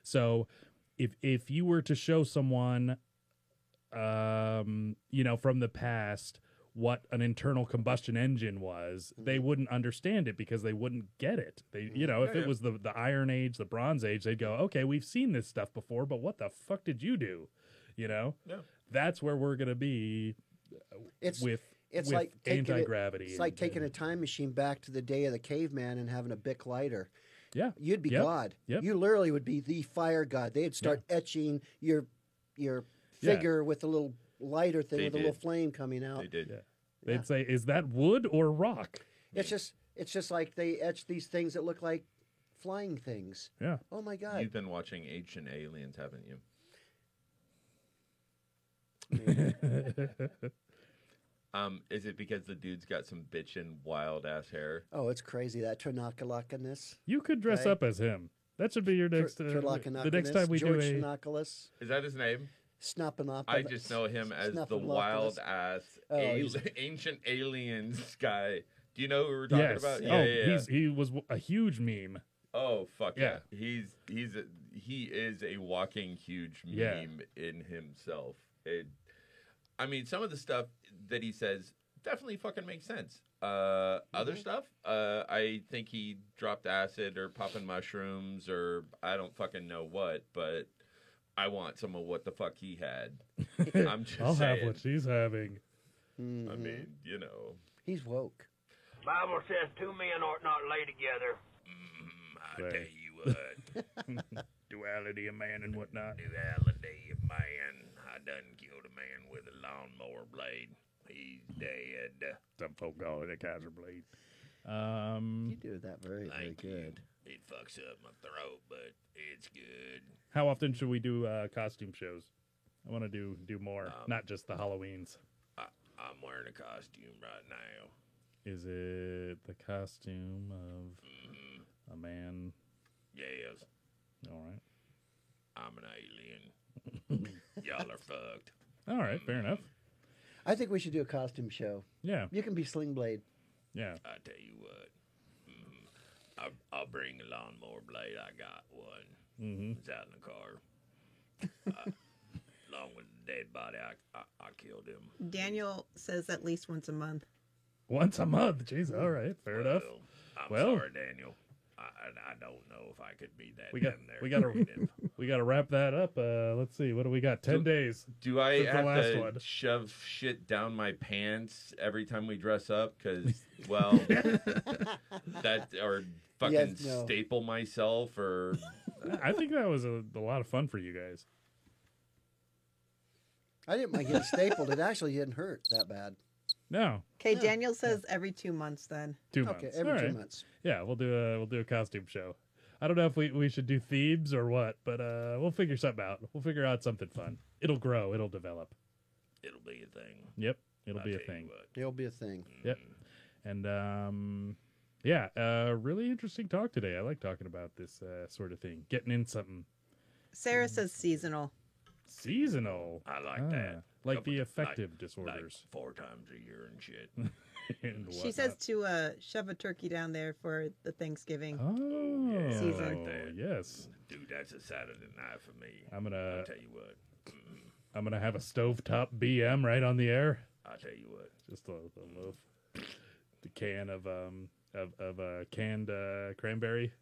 So if you were to show someone from the past what an internal combustion engine was, they wouldn't understand it because they wouldn't get it. They if it was the Iron Age, the Bronze Age, they'd go, okay, we've seen this stuff before, but what the fuck did you do? Yeah. That's where we're gonna be it's with like taking anti-gravity. It's like taking a time machine back to the day of the caveman and having a Bic lighter. Yeah. You'd be Yep. God. Yep. You literally would be the fire god. They'd start etching your figure with a little lighter thing They with a little did. flame coming out. They did. Yeah. They'd say, is that wood or rock? It's just like they etch these things that look like flying things. Yeah. Oh my God! You've been watching Ancient Aliens, haven't you? Is it because the dude's got some bitchin' wild ass hair? Oh, it's crazy that Trinoculus. You could dress Okay. up as him. That should be your next. The next time we George do a. Trinoculus. Is that his name? Snopinopoulos. I just know him as the wild ass ancient aliens guy. Do you know who we're talking Yes. about? He was a huge meme. Oh fuck Yeah. He is a walking huge meme Yeah. in himself. I mean, some of the stuff that he says definitely fucking makes sense. Other stuff, I think he dropped acid or popping mushrooms or I don't fucking know what, but I want some of what the fuck he had. I'm just I'll saying. have what she's having. I mean, you know. He's woke. Bible says two men ought not lay together. I tell you what. Duality of man and whatnot. Duality of man. I done killed a man with a lawnmower blade. He's dead. Some folk call it a Kaiser blade. You do that very Thank you. good. It fucks up my throat, but it's good. How often should we do costume shows? I want to do more, not just the Halloweens. I'm wearing a costume right now. Is it the costume of a man? Yes, All right. I'm an alien. Y'all are fucked. All right, fair enough. I think we should do a costume show. Yeah, You can be Sling Blade. yeah. I tell you what. I'll bring a lawnmower blade. I got one. It's out in the car. Along with the dead body, I killed him. Daniel says at least once a month. Once a month. Jeez, all right, fair enough. I'm Well- sorry, Daniel. I don't know if I could be that. We got negative. we got to wrap that up. Let's see, what do we got? 10 days. Do I Since the have last to one. shove shit down my pants every time we dress up? Because, well, that or fucking Yes, no. staple myself or I think that was a lot of fun for you guys. I didn't mind getting stapled. It actually didn't hurt that bad. No, Okay, Daniel says every 2 months then. 2 months. Okay, every All 2 right. months. Yeah, we'll do a costume show. I don't know if we should do themes or what, but we'll figure something out. We'll figure out something fun. It'll grow. It'll develop. it'll be a thing. Yep, it'll I'll be a tell you thing. what. It'll be a thing. Yep. And really interesting talk today. I like talking about this sort of thing. Getting in something Sarah says seasonal. seasonal. I like that. Like the Couple- affective like disorders. 4 times a year and shit. and She says to shove a turkey down there for the Thanksgiving. oh, Season. I like that. yes. Dude, that's a Saturday night for me. I'm I'll tell you what. gonna have a stovetop BM right on the air. I'll tell you what. Just a little the can of canned cranberry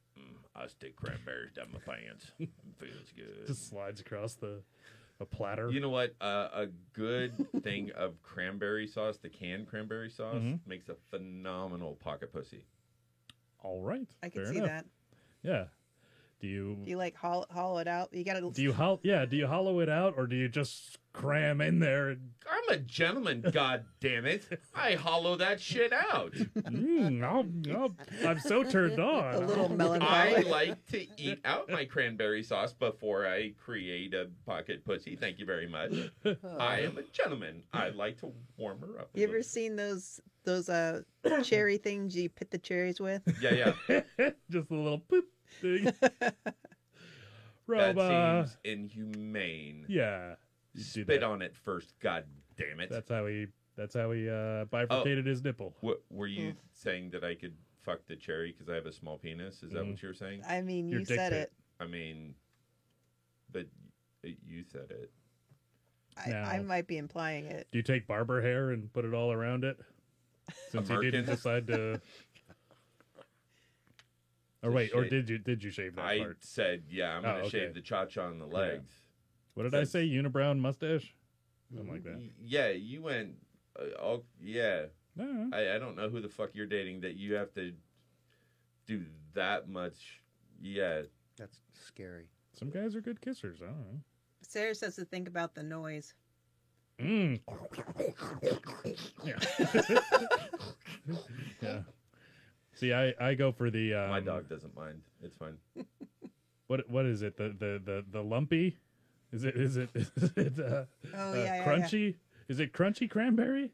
I stick cranberries down my pants. It feels good. just slides across a platter. You know what? A good thing of cranberry sauce, the canned cranberry sauce, makes a phenomenal pocket pussy. All right, I can fair see enough. that. Yeah. Do you Do you like hollow it out? You gotta. do you hollow it out or do you just cram in there and I'm a gentleman, god damn it. I hollow that shit out. I'm so turned on. A little I melancholic. like to eat out my cranberry sauce before I create a pocket pussy. Thank you very much. I am a gentleman. I like to warm her up. a You ever little. seen those cherry things you pit the cherries with? Yeah. Just a little poop thing. That Roba. seems inhumane. Yeah. You do Spit that. on it first, god damn it. That's how he bifurcated his nipple. Were you saying that I could fuck the cherry because I have a small penis? Is that what you were saying? I mean, Your you dick said pit. it. I mean, but you said it. I No. might be implying it. Do you take barber hair and put it all around it? Since you didn't American? decide to. Or wait, or did you shave that I part? said, yeah, I'm Oh, going to okay. shave the cha-cha on the legs. What did I say? Unibrow mustache? Something like that. Yeah, you went, yeah. No. I don't know who the fuck you're dating that you have to do that much. Yeah. That's scary. Some guys are good kissers. I don't know. Sarah says to think about the noise. Mm. Yeah. Yeah. See, I go for the My dog doesn't mind. It's fine. What is it? The lumpy? Is it Oh, yeah, crunchy? Is it crunchy cranberry?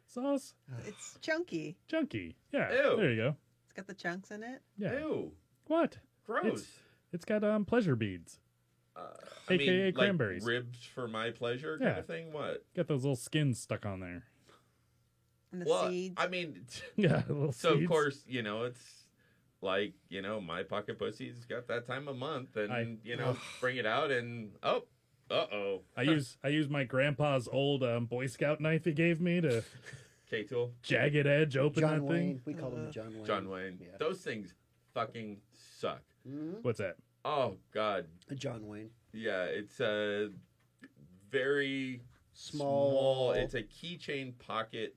sauce? It's chunky. Chunky. Yeah. Ew. There you go. It's got the chunks in it. Yeah. Ew. What? Gross. It's got pleasure beads. I AKA mean, cranberries. Like ribs for my pleasure kind Yeah. of thing? What? Got those little skins stuck on there. And the Well, seeds. I mean, Yeah, little so seeds. of course, it's like, my pocket pussy's got that time of month and, bring it out and, uh-oh. I use my grandpa's old Boy Scout knife he gave me to K-Tool. jagged edge open John that Wayne. thing. We call him John Wayne. John Wayne. Yeah. Those things fucking suck. What's that? Oh, God. John Wayne. Yeah, it's a very Small. It's a keychain pocket.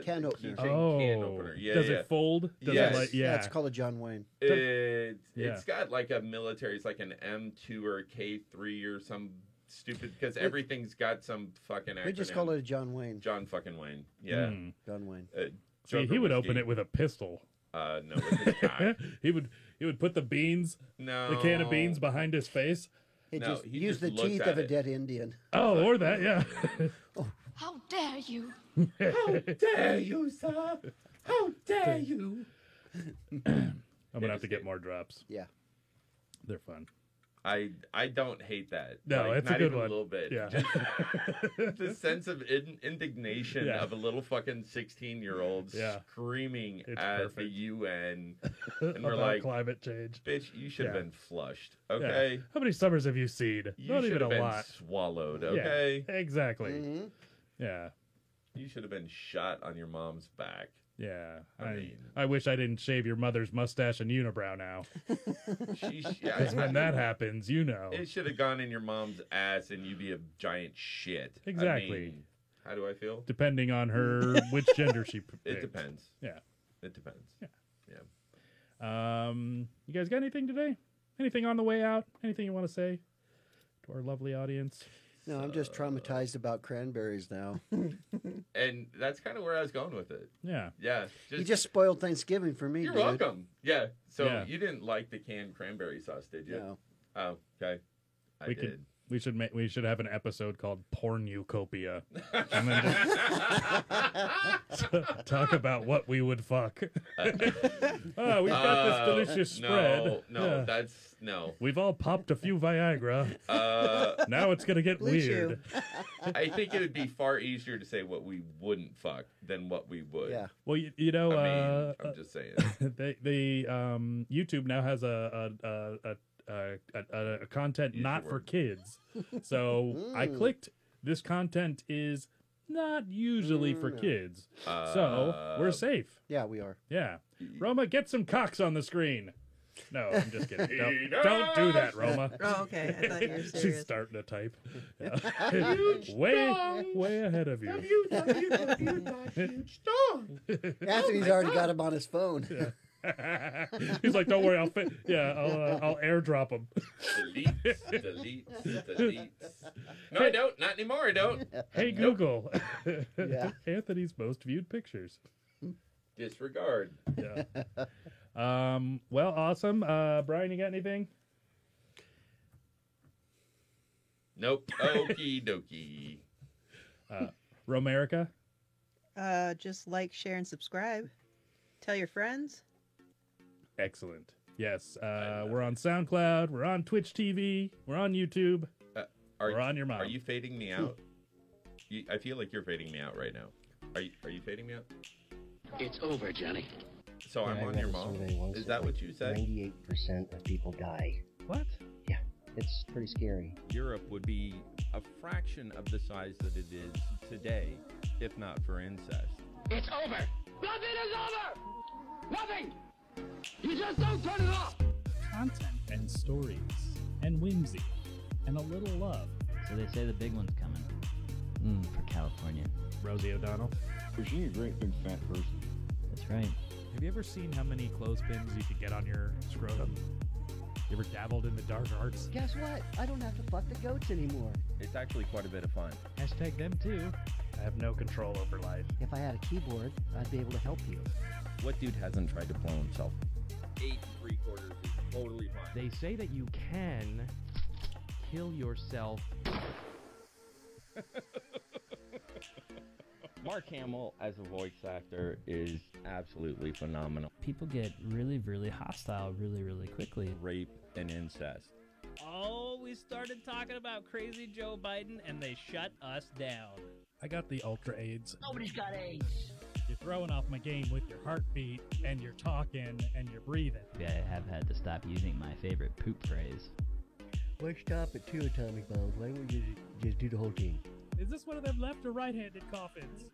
Can opener. Keychain can opener. Yeah, Does yeah. it fold? Does Yes. it Yeah, it's called a John Wayne. It's got like a military. It's like an M2 or a K3 or some stupid because everything's got some fucking acronym. We just call it a John Wayne. John fucking Wayne. Yeah. John Wayne. See, he would open it with a pistol. No, with his cock. he would put the beans, No. the can of beans behind his face. It No, just he use just the looks teeth at of a it. dead Indian. Oh, or that, yeah. How dare you? How dare you, sir? How dare you? I'm gonna have to get more drops. Yeah. They're fun. I don't hate that. No, it's a not good even one. a little bit. Yeah. The sense of indignation Yeah. of a little fucking 16-year-old Yeah. screaming It's at the perfect. UN, and we're About like, climate change. "Bitch, you should have Yeah. been flushed." Yeah. Okay, How many summers have you seen? you Not should even have a been lot. swallowed. Okay, Yeah, exactly. Mm-hmm. Yeah. you should have been shot on your mom's back. Yeah. I mean- I wish I didn't shave your mother's mustache and unibrow now. Because when that happens, you know. It should have gone in your mom's ass, and you'd be a giant shit. I Exactly. mean, how do I feel? Depending on her, which gender she It picked. depends. Yeah. It depends. Yeah. Yeah. You guys got anything today? Anything on the way out? Anything you want to say to our lovely audience? No, I'm just traumatized about cranberries now. And that's kind of where I was going with it. Yeah. Yeah. You just spoiled Thanksgiving for me, You're dude. welcome. Yeah. So Yeah. you didn't like the canned cranberry sauce, did you? No. Oh, okay. I did. We should have an episode called Pornucopia, and then just talk about what we would fuck. Oh, we've got this delicious spread. No, Yeah. that's no. We've all popped a few Viagra. Now it's gonna get Blue Chew. weird. I think it would be far easier to say what we wouldn't fuck than what we would. Yeah. Well, you know, I mean, I'm just saying. they YouTube now has a content Use not your for word. kids. So I clicked. This content is not usually for kids, so we're safe. Yeah, we are. Yeah, Roma, get some cocks on the screen. No, I'm just kidding. Don't do that, Roma. Oh, okay. I thought you were She's serious. starting to type. Yeah. way ahead of you. Anthony's already got him on his phone. He's like, don't worry, I'll I'll airdrop him. Deletes. No, I don't. Not anymore. I don't. Hey Google, Yeah. Anthony's most viewed pictures. Disregard. Yeah. Well, awesome. Brian, you got anything? Nope. Okie dokie. Romerica? Just like, share, and subscribe. Tell your friends. Excellent. Yes. We're on SoundCloud. We're on Twitch TV. We're on YouTube. We're on your mom. Are you fading me out? I feel like you're fading me out right now. Are you fading me out? It's over, Johnny. So I'm on your mom. Is that what you said? 98% of people die. What? Yeah, it's pretty scary. Europe would be a fraction of the size that it is today, if not for incest. It's over. Nothing is over. Nothing. You just don't turn it off. Content and stories and whimsy and a little love. So they say the big one's coming. For California. Rosie O'Donnell. Was she a great big fat person? That's right. Have you ever seen how many clothespins you could get on your scrotum? You ever dabbled in the dark arts? Guess what? I don't have to fuck the goats anymore. It's actually quite a bit of fun. Hashtag them too. I have no control over life. If I had a keyboard, I'd be able to help you. What dude hasn't tried to blow himself? 8 3/4 is totally fine. They say that you can kill yourself Mark Hamill as a voice actor is absolutely phenomenal. People get really, really hostile really, really quickly. Rape and incest. Oh, we started talking about crazy Joe Biden and they shut us down. I got the ultra AIDS. Nobody's got AIDS. You're throwing off my game with your heartbeat and you're talking and you're breathing. I have had to stop using my favorite poop phrase. Why stop at 2 atomic bombs? Why don't you just do the whole team? Is this one of them left or right-handed coffins?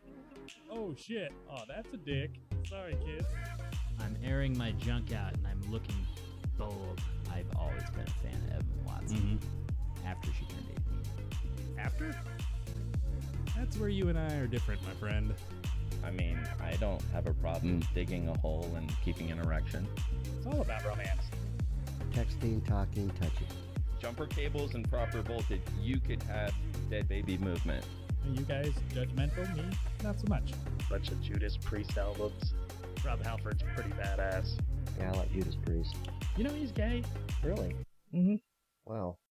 Oh shit. Oh, that's a dick. Sorry, kids. I'm airing my junk out and I'm looking bold. I've always been a fan of Evan Watson. After she turned 18. After? That's where you and I are different, my friend. I mean, I don't have a problem digging a hole and keeping an erection. It's all about romance. Texting, talking, touching. Jumper cables and proper voltage, you could have dead baby movement. Are you guys judgmental? Me? Not so much. Bunch of Judas Priest albums. Rob Halford's pretty badass. Yeah, I like Judas Priest. You know he's gay. Really? Mm-hmm. Wow.